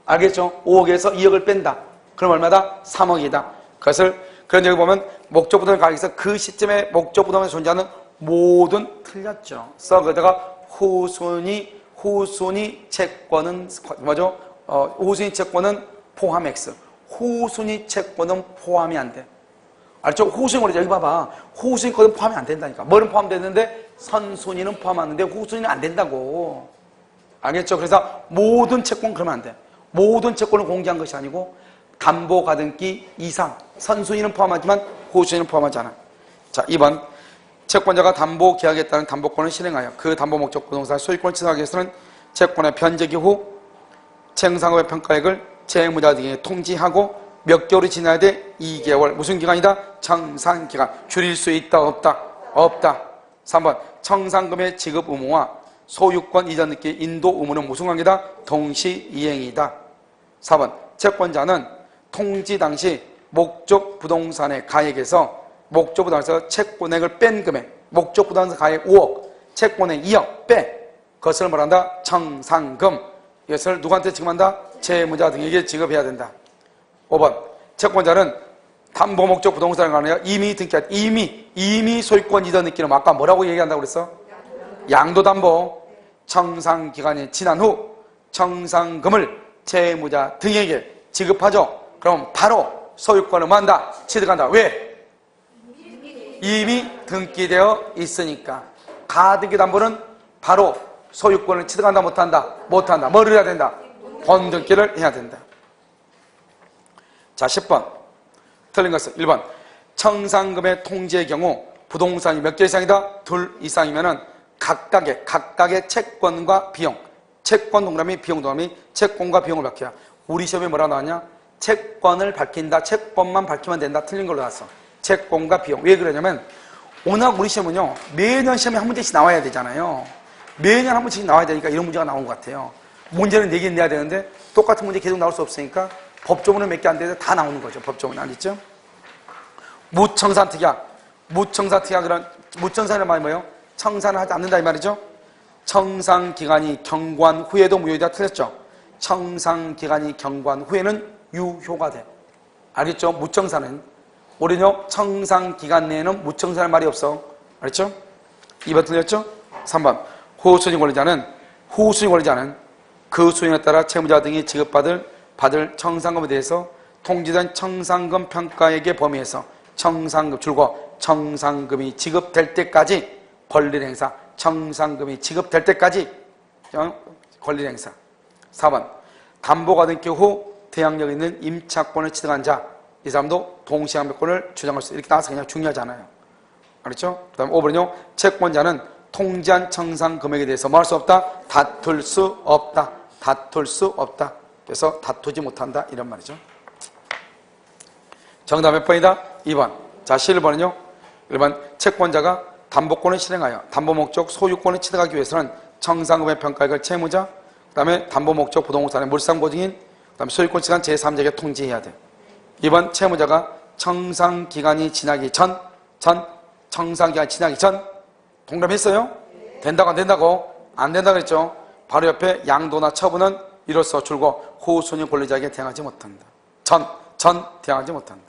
알겠죠? 5억에서 2억을 뺀다. 그럼 얼마다? 3억이다. 그것을 그런 여기 보면 목적 부동산 가격에서 그 시점에 목적 부동산에 존재하는 모든 틀렸죠. 그래서 거기다가 후순위 채권은 뭐죠? 후순위 채권은 포함 X. 후순위 채권은 포함이 안 돼. 알죠? 후순위 거래 여기 봐봐. 후순위 거래는 포함이 안 된다니까. 뭐는 포함되는데 선순위는 포함하는데 후순위는 안 된다고. 알겠죠? 그래서 모든 채권 그러면 안 돼. 모든 채권을 공개한 것이 아니고 담보 가등기 이상 선순위는 포함하지만 후순위는 포함하지 않아. 자, 2번 채권자가 담보 계약에 따른 담보권을 실행하여 그 담보 목적 부동산 소유권을 취득하기 위해서는 채권의 변제기 후 청산금의 평가액을 채무자 등에게 통지하고 몇 개월이 지나야 돼? 2개월. 무슨 기간이다? 청산기간. 줄일 수 있다 없다? 없다. 3번 청산금의 지급 의무와 소유권 이전 등기 인도 의무는 무슨 관계다? 동시 이행이다. 4번 채권자는 통지 당시 목적 부동산의 가액에서 목적 부동산에서 채권액을 뺀 금액, 목적 부동산 가액 5억, 채권액 2억 빼. 그것을 뭐란다? 청산금. 이것을 누구한테 지급한다? 채무자 등에게 지급해야 된다. 5번 채권자는 담보 목적 부동산에 관하여 이미 등기한 이미 소유권 이전 등기는 아까 뭐라고 얘기한다고 그랬어? 양도담보. 청산기간이 지난 후 청산금을 채무자 등에게 지급하죠. 그럼 바로 소유권을 뭐 한다? 취득한다. 왜? 이미 등기되어 있으니까. 가등기 담보는 바로 소유권을 취득한다 못한다? 못한다. 뭐를 해야 된다? 본등기를 해야 된다. 자 10번 틀린 것은 1번 청산금의 통지의 경우 부동산이 몇 개 이상이다? 2 이상이면은 각각의 채권과 비용, 채권 동그라미 비용 동그라미 채권과 비용을 밝혀야. 우리 시험에 뭐라 나왔냐? 채권을 밝힌다. 채권만 밝히면 된다. 틀린 걸로 나왔어. 채권과 비용. 왜 그러냐면 워낙 우리 시험은요 매년 시험에 한 문제씩 나와야 되잖아요. 매년 한 문제씩 나와야 되니까 이런 문제가 나온 것 같아요. 문제는 4개 내야 되는데 똑같은 문제 계속 나올 수 없으니까 법조문은 몇 개 안 돼서 다 나오는 거죠. 법조문 알겠죠? 무청산특약. 무청산특약이란 무청산이란 말이 뭐예요? 청산을 하지 않는다 이 말이죠. 청산기간이 경과한 후에도 무효이다. 틀렸죠? 청산기간이 경과한 후에는 유효가 돼. 알겠죠? 무청산은 우리는요 청산기간 내에는 무청산할 말이 없어. 알겠죠? 2번 틀렸죠? 3번 후순위 권리자는 그 수익에 따라 채무자 등이 지급받을 청산금에 대해서 통지된 청산금 평가액의 범위에서 청산금 줄고 청산금이 지급될 때까지 권리를 행사. 청산금이 지급될 때까지 권리를 행사. 4번 담보가 등기 후 대항력 있는 임차권을 취득한 자, 이 사람도 동시항배권을 주장할 수 있다. 이렇게 나와서 그냥 중요하잖아요. 알겠죠? 그 다음에 5번은요 채권자는 통지한 청산 금액에 대해서 뭐 할 수 없다? 다툴 수 없다. 다툴 수 없다. 그래서 다투지 못한다 이런 말이죠. 정답 몇 번이다? 2번. 자 11번은요 1번 채권자가 담보권을 실행하여 담보 목적 소유권을 취득하기 위해서는 청산금의 평가액을 채무자, 그 다음에 담보 목적 부동산의 물상보증인, 그 다음에 소유권 취득한 제3자에게 통지해야 돼. 2번 채무자가 청산기간이 지나기 전 청산기간이 지나기 전 동감했어요? 된다고 안 된다고? 안 된다고 그랬죠? 바로 옆에 양도나 처분은 이로써 줄고 후순위 권리자에게 대항하지 못한다. 대항하지 못한다.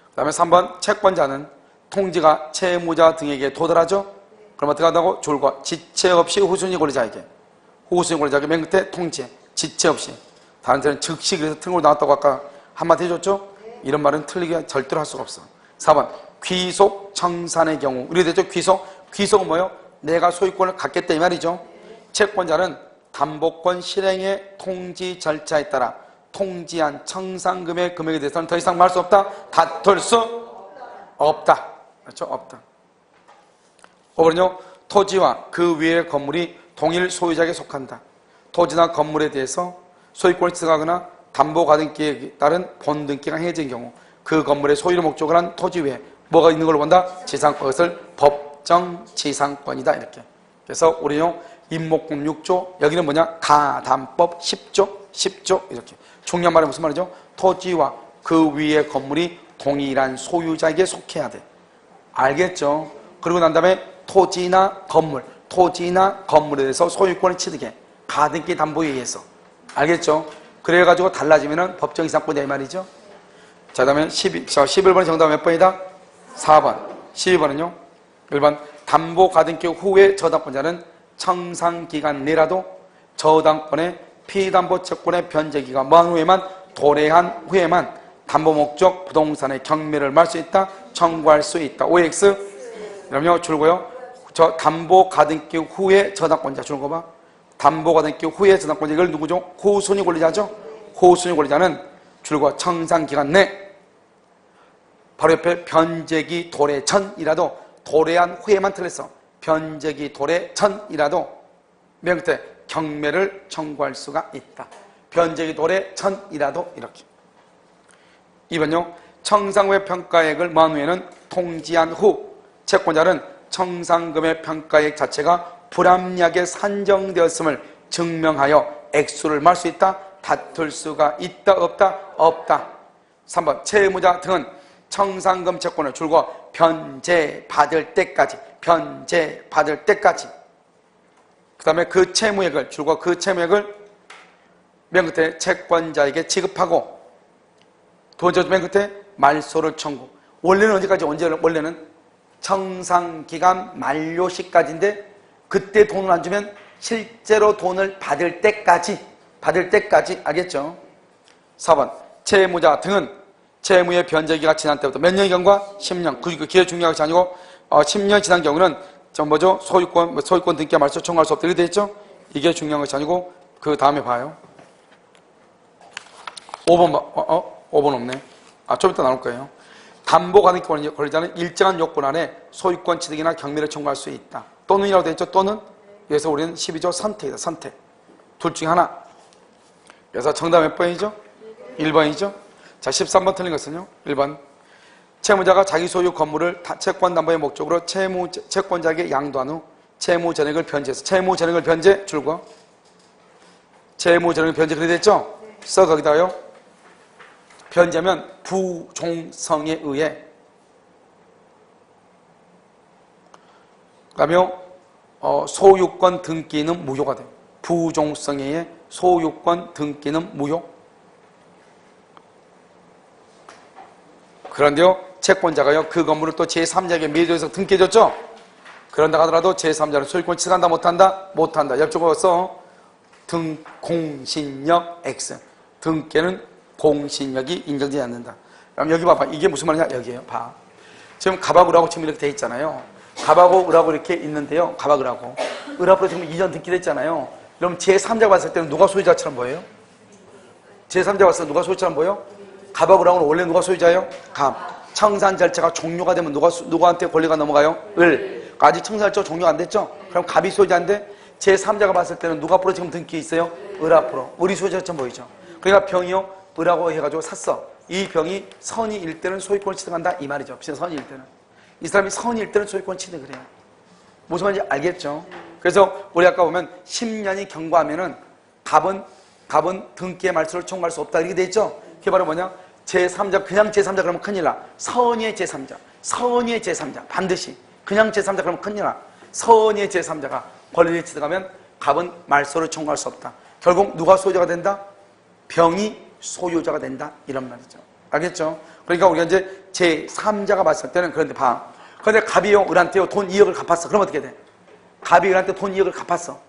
그 다음에 3번 채권자는 통지가 채무자 등에게 도달하죠? 그럼 어떻게 한다고? 줄고 지체 없이 후순위 권리자에게 맨 끝에 통지해 지체 없이. 다른 데는 즉시 그래서 틀고 나왔다고 아까 한마디 해줬죠? 이런 말은 틀리게 절대로 할 수가 없어. 4번 귀속 청산의 경우 우리되죠? 귀속은 뭐예요? 내가 소유권을 갖겠다 이 말이죠. 채권자는 담보권 실행의 통지 절차에 따라 통지한 청산금의 금액에 대해서는 더 이상 말할 수 없다. 다툴 수 없다. 그렇죠? 없다. 5번은요. 토지와 그 위의 건물이 동일 소유자에게 속한다. 토지나 건물에 대해서 소유권을 취득하거나 담보가등기에 따른 본등기가 해제된 경우 그 건물의 소유를 목적으로 한 토지 위에 뭐가 있는 걸로 본다? 지상권. 그것을 법정지상권이다. 이렇게. 그래서 우리는 임목금 6조, 여기는 뭐냐? 가담법 10조 이렇게. 중요한 말은 무슨 말이죠? 토지와 그 위의 건물이 동일한 소유자에게 속해야 돼. 알겠죠? 그리고 난 다음에 토지나 건물에 대해서 소유권을 취득해. 가등기 담보에 의해서. 알겠죠? 그래가지고 달라지면은 법정이상권이야 이 말이죠. 자, 그 다음에 11번의 정답은 몇 번이다? 4번. 12번은요? 1번. 담보 가등기 후에 저당권자는 청산기간 내라도 저당권의 피담보 채권의 변제기가 먼 후에만 도래한 후에만 담보 목적 부동산의 경매를 말 수 있다. 청구할 수 있다. OX. 그럼요. 줄고요. 저 담보 가등기 후에 저당권자 줄거 봐. 담보 가등기 후에 저당권자 이걸 누구죠? 후순위 권리자죠. 후순위 권리자는 줄고 청산기간 내 바로 옆에 변제기 도래 전이라도 도래한 후에만 틀렸어. 변제기 도래 전이라도 맨 끝에 경매를 청구할 수가 있다. 변제기 도래 전이라도 이렇게. 2번요. 청산 후의 평가액을 모은 후에는 통지한 후 채권자는 청산금의 평가액 자체가 불합리하게 산정되었음을 증명하여 액수를 말할 수 있다. 다툴 수가 있다. 없다. 3번 채무자 등은 청산금 채권을 줄고 변제받을 때까지 그 다음에 그 채무액을 줄고 그 채무액을 맨 끝에 채권자에게 지급하고 두 번째 맨 끝에 말소를 청구. 원래는 언제까지? 원래는 청산기간 만료 시까지인데 그때 돈을 안 주면 실제로 돈을 받을 때까지 알겠죠? 4번 채무자 등은 채무의 변제기가 지난 때부터 몇 년의 경과? 10년. 그 기회 중요한 것이 아니고 10년 지난 경우는 뭐죠? 소유권 등기와 말소 청구할 수 없다. 이렇게 돼 있죠? 이게 중요한 것이 아니고 그 다음에 봐요. 5번 5번 없네. 좀 이따 나올 거예요. 담보 가등기 권리자는 일정한 요건 안에 소유권 취득이나 경매를 청구할 수 있다. 또는이라고 되어 있죠? 또는. 그래서 우리는 12조 선택이다. 선택. 둘 중에 하나. 그래서 정답 몇 번이죠? 1번이죠? 자, 13번 틀린 것은요. 1번. 채무자가 자기 소유 건물을 채권 담보의 목적으로 채권자에게 양도한 후 채무 전액을 변제해서 채무 전액을 변제 줄거 채무 전액을 변제 그래 됐죠? 써 거기다요. 변제하면 부종성에 의해 그다음에 소유권 등기는 무효가 돼요. 부종성에 의해 소유권 등기는 무효. 그런데요, 채권자가요, 그 건물을 또 제3자에게 매도해서 등기해줬죠? 그런다 하더라도 제3자는 소유권을 취득한다, 못한다? 못한다. 옆쪽으로 써. 공신력 X. 등기는 공신력이 인정되지 않는다. 그럼 여기 봐봐. 이게 무슨 말이냐? 여기에요. 봐. 지금 갑하고 을하고 지금 이렇게 돼 있잖아요. 갑하고 을하고 이렇게 있는데요. 갑하고 을하고. 을하고 지금 이전 등기됐잖아요. 그럼 제3자가 봤을 때는 누가 소유자처럼 보여요? 제3자가 봤을 때 누가 소유자처럼 보여요? 갑하고 을하고는 원래 누가 소유자예요? 갑. 청산 절차가 종료가 되면 누구한테 권리가 넘어가요? 을. 아직 청산 절차가 종료가 안 됐죠? 그럼 갑이 소유자인데 제3자가 봤을 때는 누가 앞으로 지금 등기 있어요? 을 앞으로. 을이 소유자처럼 보이죠? 그러니까 병이요, 을하고 해가지고 샀어. 이 병이 선의일 때는 소유권을 취득한다 이 말이죠. 선의일 때는. 이 사람이 선의일 때는 소유권을 취득을 해요. 무슨 말인지 알겠죠? 그래서 우리 아까 보면 10년이 경과하면은 갑은 등기의 말소를 청구할 수 없다 이렇게 돼 있죠? 그게 바로 뭐냐? 제3자, 그냥 제3자 그러면 큰일 나. 선의의 제3자. 반드시. 그냥 제3자 그러면 큰일 나. 선의의 제3자가 권리를 취득하면 갑은 말소를 청구할 수 없다. 결국 누가 소유자가 된다? 병이 소유자가 된다. 이런 말이죠. 알겠죠? 그러니까 우리가 이제 제3자가 봤을 때는 그런데 봐. 그런데 갑이요, 을한테요, 돈 2억을 갚았어. 그럼 어떻게 돼? 갑이 을한테 돈 2억을 갚았어.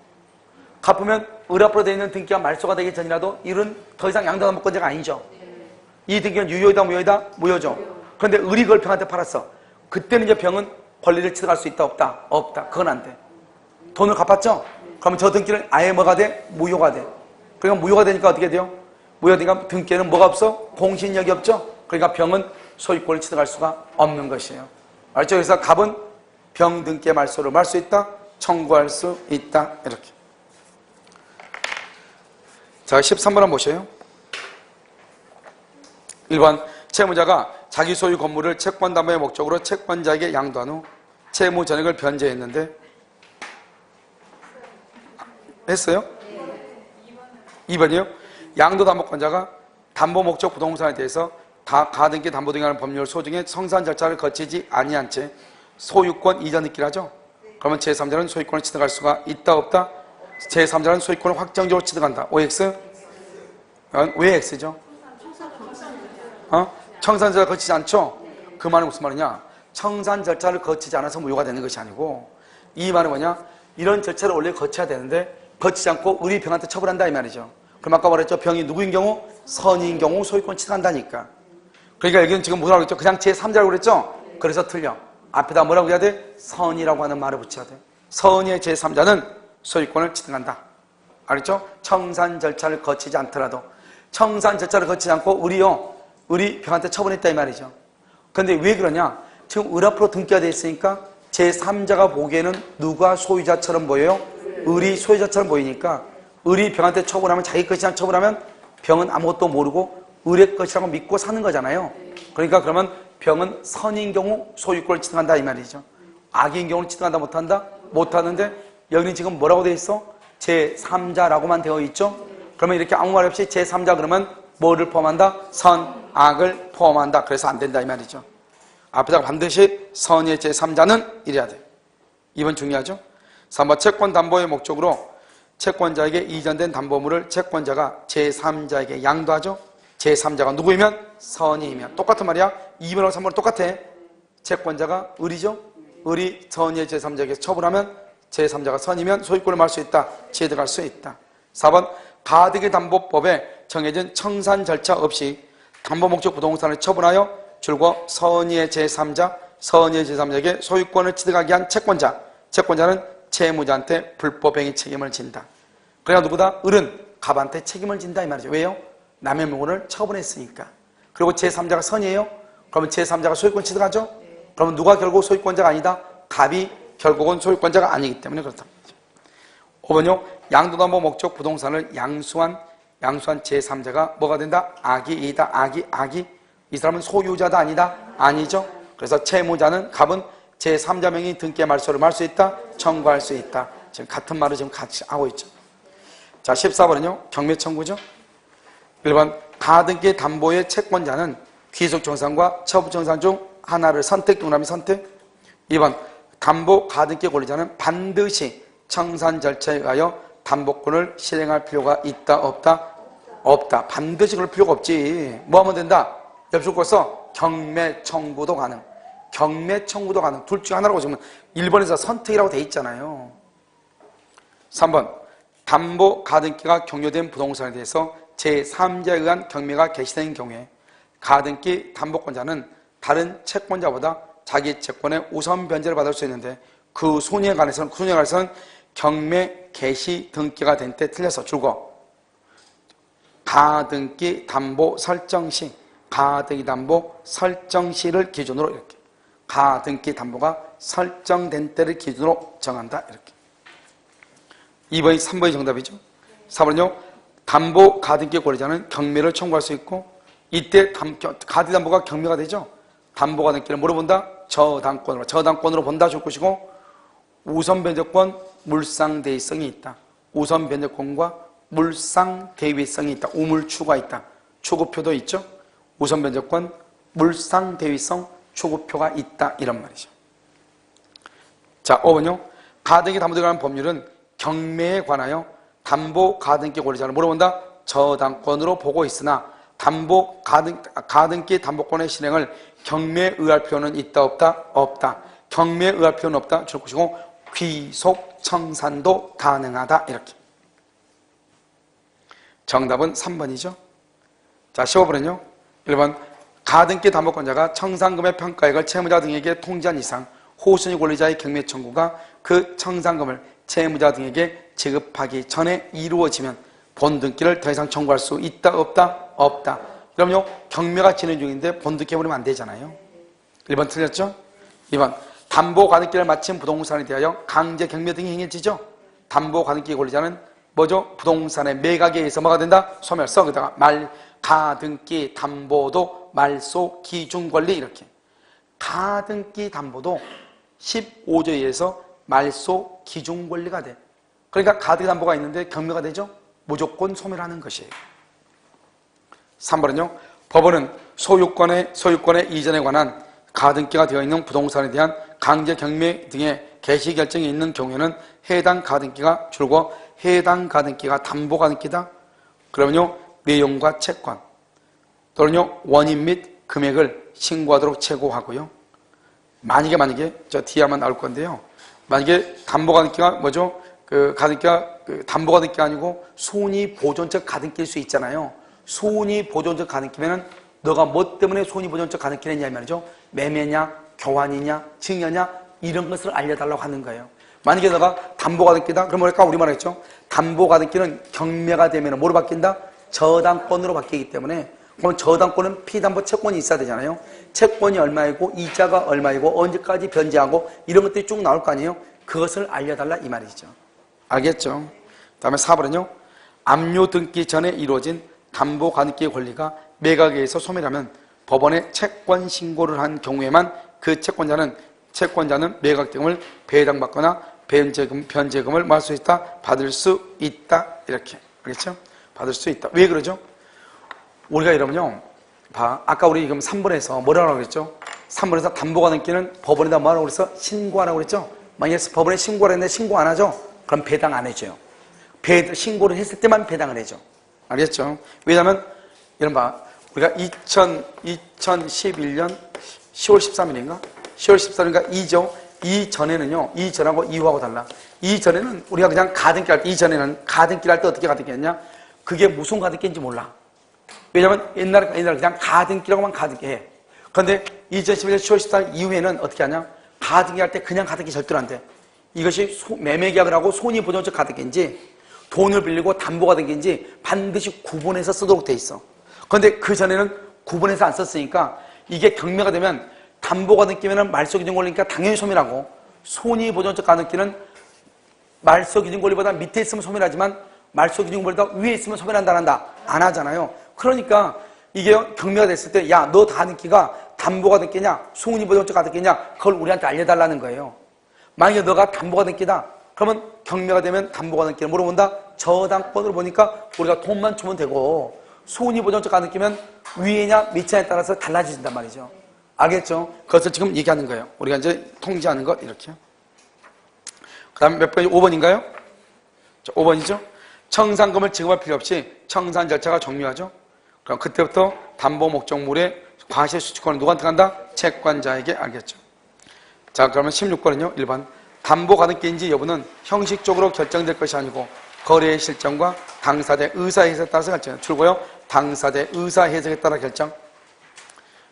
갚으면 을 앞으로 되어 있는 등기가 말소가 되기 전이라도 을은 더 이상 양도담보권자가 아니죠. 이 등기는 유효이다, 무효이다? 무효죠. 그런데 을이 그걸 병한테 팔았어. 그때는 이제 병은 권리를 취득할 수 있다, 없다? 없다. 그건 안 돼. 돈을 갚았죠? 그러면 저 등기는 아예 뭐가 돼? 무효가 돼. 그러니까 무효가 되니까 어떻게 돼요? 무효되니까 등기에는 뭐가 없어? 공신력이 없죠? 그러니까 병은 소유권을 취득할 수가 없는 것이에요. 알죠? 그래서 갑은 병 등기의 말소를 말 수 있다, 청구할 수 있다. 이렇게. 자, 13번 한번 보셔요. 1번, 채무자가 자기 소유 건물을 채권 담보의 목적으로 채권자에게 양도한 후 채무 전액을 변제했는데 했어요? 2번이요. 양도담보권자가 담보 목적 부동산에 대해서 가등기 담보 등에 관한 법률 소중에 성산 절차를 거치지 아니한 채 소유권 이전 등기를 하죠. 그러면 제3자는 소유권을 취득할 수가 있다, 없다? 제3자는 소유권을 확정적으로 취득한다. OX? 왜 X죠? 청산 절차를 거치지 않죠? 그 말은 무슨 말이냐? 청산 절차를 거치지 않아서 무효가 되는 것이 아니고, 이 말은 뭐냐? 이런 절차를 원래 거쳐야 되는데 거치지 않고 을이 병한테 처벌한다 이 말이죠. 그럼 아까 말했죠? 병이 누구인 경우? 선인 경우 소유권 취득한다니까. 그러니까 여기는 지금 뭐라고 했죠? 그냥 제3자라고 그랬죠? 그래서 틀려. 앞에다 뭐라고 해야 돼? 선이라고 하는 말을 붙여야 돼. 선의 제3자는 소유권을 취득한다. 알겠죠? 청산 절차를 거치지 않더라도. 청산 절차를 거치지 않고 을이 병한테 처분했다 이 말이죠. 근데 왜 그러냐? 지금 을 앞으로 등기가 돼 있으니까 제3자가 보기에는 누가 소유자처럼 보여요? 을이 소유자처럼 보이니까 을이 병한테 처분하면 자기 것이랑 처분하면 병은 아무것도 모르고 을의 것이라고 믿고 사는 거잖아요. 그러니까 그러면 병은 선인 경우 소유권을 취득한다 이 말이죠. 악인 경우는 취득한다 못한다? 못하는데 여기는 지금 뭐라고 되어 있어? 제3자라고만 되어 있죠. 그러면 이렇게 아무 말 없이 제3자 그러면 뭐를 포함한다? 선, 악을 포함한다. 그래서 안 된다 이 말이죠. 앞에다가 반드시 선의 제3자는 이래야 돼. 2번 중요하죠? 3번 채권 담보의 목적으로 채권자에게 이전된 담보물을 채권자가 제3자에게 양도하죠. 제3자가 누구이면? 선이면. 똑같은 말이야. 2번하고 3번은 똑같아. 채권자가 을이죠. 을이 선의 제3자에게 처분하면 제3자가 선이면 소유권을 말 수 있다. 취득할 수 있다. 4번 가등기 담보법에 정해진 청산 절차 없이 담보 목적 부동산을 처분하여 줄곧 선의의 제3자, 선의의 제3자에게 소유권을 취득하게 한 채권자는 채무자한테 불법행위 책임을 진다. 그러니까 누구다? 을은 갑한테 책임을 진다 이 말이죠. 왜요? 남의 물건을 처분했으니까. 그리고 제3자가 선이에요? 그러면 제3자가 소유권 취득하죠? 그러면 누가 결국 소유권자가 아니다? 갑이 결국은 소유권자가 아니기 때문에 그렇다. 5번요. 양도담보 목적 부동산을 양수한 제3자가 뭐가 된다? 악이이다. 악이. 이 사람은 소유자다 아니다? 아니죠. 그래서 채무자는 갑은 제3자 명의 등기의 말소를 말 수 있다? 청구할 수 있다. 지금 같은 말을 지금 같이 하고 있죠. 자, 14번은요. 경매 청구죠. 1번 가등기 담보의 채권자는 귀속청산과 처분청산 중 하나를 선택, 동그라미 선택. 2번 담보 가등기 권리자는 반드시 청산 절차에 의하여 담보권을 실행할 필요가 있다, 없다? 없다. 반드시 그럴 필요가 없지. 뭐 하면 된다? 옆줄 긋어서 경매 청구도 가능. 경매 청구도 가능. 둘 중 하나라고 지금 1번에서 선택이라고 돼 있잖아요. 3번 담보 가등기가 경료된 부동산에 대해서 제3자에 의한 경매가 개시된 경우에 가등기 담보권자는 다른 채권자보다 자기 채권의 우선 변제를 받을 수 있는데 그 순위에 관해서는 경매 개시 등기가 된 때 틀려서 줄거 가등기 담보 설정 시 가등기 담보 설정 시를 기준으로 이렇게 가등기 담보가 설정된 때를 기준으로 정한다 이렇게. 2번이 3번이 정답이죠. 4번은요. 담보 가등기 권리자는 경매를 청구할 수 있고 이때 가등기 담보가 경매가 되죠. 담보 가등기를 뭐로 본다? 저당권으로 본다 줄 것이고 우선 변제권 물상대위성이 있다. 우선 변제권과 물상대위성이 있다. 우물추가 있다. 추구표도 있죠. 우선 변제권, 물상대위성, 추구표가 있다. 이런 말이죠. 자, 5번요. 가등기 담보에 관한 법률은 경매에 관하여 담보 가등기 권리자를 물어본다. 저당권으로 보고 있으나 담보 가등기 담보권의 실행을 경매에 의할 필요는 있다 없다? 없다. 경매에 의할 필요는 없다. 줄 것이고 귀속 청산도 가능하다. 이렇게. 정답은 3번이죠. 자, 15번은요. 1번 가등기 담보권자가 청산금의 평가액을 채무자 등에게 통지한 이상 호순위 권리자의 경매 청구가 그 청산금을 채무자 등에게 지급하기 전에 이루어지면 본등기를 더 이상 청구할 수 있다 없다? 없다. 그럼요, 경매가 진행 중인데 본등기해버리면 안 되잖아요. 1번 틀렸죠? 2번 담보 가등기를 마친 부동산에 대하여 강제 경매 등이 행해지죠. 담보 가등기 권리자는 뭐죠? 부동산의 매각에 의해서 뭐가 된다? 소멸서. 그다가 가등기 담보도 말소 기준 권리. 이렇게 가등기 담보도 15조에 의해서 말소 기준 권리가 돼. 그러니까 가등기 담보가 있는데 경매가 되죠? 무조건 소멸하는 것이에요. 3번은요. 법원은 소유권의 이전에 관한 가등기가 되어 있는 부동산에 대한 강제 경매 등의 개시 결정이 있는 경우에는 해당 가등기가 줄고 해당 가등기가 담보 가등기다. 그러면요, 내용과 채권 또는요 원인 및 금액을 신고하도록 최고하고요. 만약에 저 뒤에 아마 나올 건데요. 만약에 담보 가등기가 뭐죠? 그 가등기가 담보 가등기가 아니고 손위 보존적 가등기일 수 있잖아요. 손위 보존적 가등기면은 너가 뭐 때문에 손위 보존적 가등기를 했냐 이 말이죠. 매매냐, 교환이냐, 증여냐 이런 것을 알려달라고 하는 거예요. 만약에 너가 담보 가등기다 그럼 뭐랄까 우리말 했죠. 담보 가등기는 경매가 되면 뭐로 바뀐다? 저당권으로 바뀌기 때문에 그럼 저당권은 피담보 채권이 있어야 되잖아요. 채권이 얼마이고 이자가 얼마이고 언제까지 변제하고 이런 것들이 쭉 나올 거 아니에요. 그것을 알려달라 이 말이죠. 알겠죠? 그 다음에 4번은요. 압류 등기 전에 이루어진 담보 가등기의 권리가 매각에 의해서 소멸하면 법원에 채권 신고를 한 경우에만 그 채권자는 매각등을 배당받거나 변제금을 뭐 할 수 있다? 받을 수 있다. 이렇게. 알겠죠? 받을 수 있다. 왜 그러죠? 우리가 이러면요. 아까 우리 지금 3번에서 뭐라고 그랬죠? 3번에서 담보 가등기는 법원에다 뭐라고 그랬어? 신고하라고 그랬죠? 만약에 법원에 신고를 했는데 신고 안 하죠? 그럼 배당 안 해줘요. 신고를 했을 때만 배당을 해줘. 알겠죠? 왜냐면 이런 우리가 2011년 10월 13일인가? 10월 14일인가? 이전에는요. 이전하고 이후하고 달라. 이전에는 우리가 그냥 가등기 할 때, 이전에는 가등기를 할 때 어떻게 가등기 했냐? 그게 무슨 가등기인지 몰라. 왜냐면 옛날에 그냥 가등기라고만 가등기 해. 그런데 2011년 10월 14일 이후에는 어떻게 하냐? 가등기 할 때 그냥 가등기 절대로 안 돼. 이것이 매매계약을 하고 손익보존적 가등기인지 돈을 빌리고 담보 가등기인지 반드시 구분해서 쓰도록 돼 있어. 그런데 그 전에는 구분해서 안 썼으니까 이게 경매가 되면 담보 가등기면 말소기준 권리니까 당연히 소멸하고 손익보존적 가등기는 말소기준 권리보다 밑에 있으면 소멸하지만 말소기준 권리보다 위에 있으면 소멸한다 안 한다? 안 하잖아요. 그러니까 이게 경매가 됐을 때 야, 너 가등기가 담보 가등기냐 손익보존적 가등기냐 그걸 우리한테 알려달라는 거예요. 만약에 너가 담보 가등기다 그러면 경매가 되면 담보 가등기를 물어본다. 저당권으로 보니까 우리가 돈만 주면 되고 손익보존적 가등기면 위에냐 밑에냐에 따라서 달라진단 말이죠. 알겠죠? 그것을 지금 얘기하는 거예요. 우리가 이제 통지하는 것 이렇게요. 그 다음에 몇 번이 5번인가요? 5번이죠? 청산금을 지급할 필요 없이 청산 절차가 종료하죠. 그럼 그때부터 담보 목적물의 과실수취권은 누구한테 간다? 채권자에게. 알겠죠? 자, 그러면 16번은요. 1번 담보 가등기인지 여부는 형식적으로 결정될 것이 아니고 거래의 실정과 당사자 의사 해석에 따라서 결정. 줄고요. 당사자 의사 해석에 따라 결정.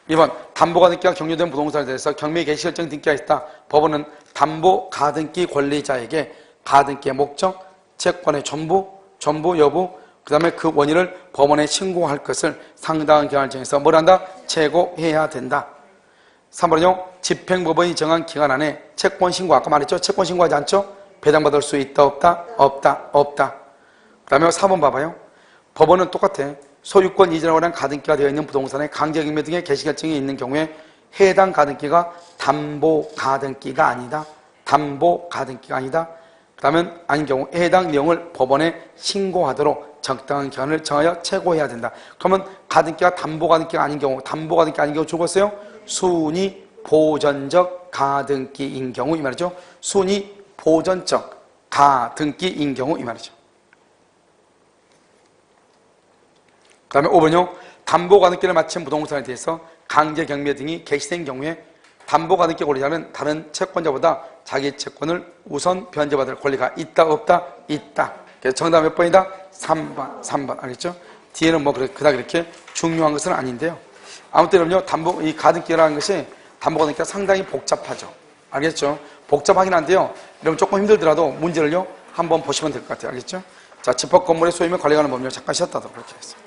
2번 담보 가등기가 경료된 부동산에 대해서 경매 개시 결정 등기가 있다. 법원은 담보 가등기 권리자에게 가등기의 목적, 채권의 전부 여부, 그 다음에 그 원인을 법원에 신고할 것을 상당한 기간을 정해서 뭘 한다? 최고해야 된다. 3번은요. 집행법원이 정한 기간 안에 채권 신고, 아까 말했죠? 채권 신고하지 않죠? 배당받을 수 있다 없다? 없다. 그 다음에 4번 봐봐요. 법원은 똑같아. 소유권 이전에 관한 가등기가 되어 있는 부동산의 강제경매 등의 개시결정이 있는 경우에 해당 가등기가 담보 가등기가 아니다. 그 다음에 아닌 경우 해당 내용을 법원에 신고하도록 적당한 기간을 정하여 최고해야 된다. 그러면 가등기가 담보 가등기가 아닌 경우, 죽었어요? 순위 보전적 가등기인 경우 이 말이죠. 순위 보전적 가등기인 경우 이 말이죠. 그 다음에 5번요. 담보가등기를 마친 부동산에 대해서 강제경매 등이 개시된 경우에 담보가등기 권리자는 다른 채권자보다 자기 채권을 우선 변제받을 권리가 있다 없다? 있다. 그래서 정답 몇 번이다? 3번. 알겠죠? 뒤에는 뭐 그닥 그렇게 중요한 것은 아닌데요. 아무튼 여러분요, 이 가등기라는 것이 담보가등기가 상당히 복잡하죠. 알겠죠? 복잡하긴 한데요. 여러분 조금 힘들더라도 문제를요, 한번 보시면 될 것 같아요. 알겠죠? 자, 집합 건물의 소유물 관리하는 법률 잠깐 쉬었다 하도록 그렇게 했어요.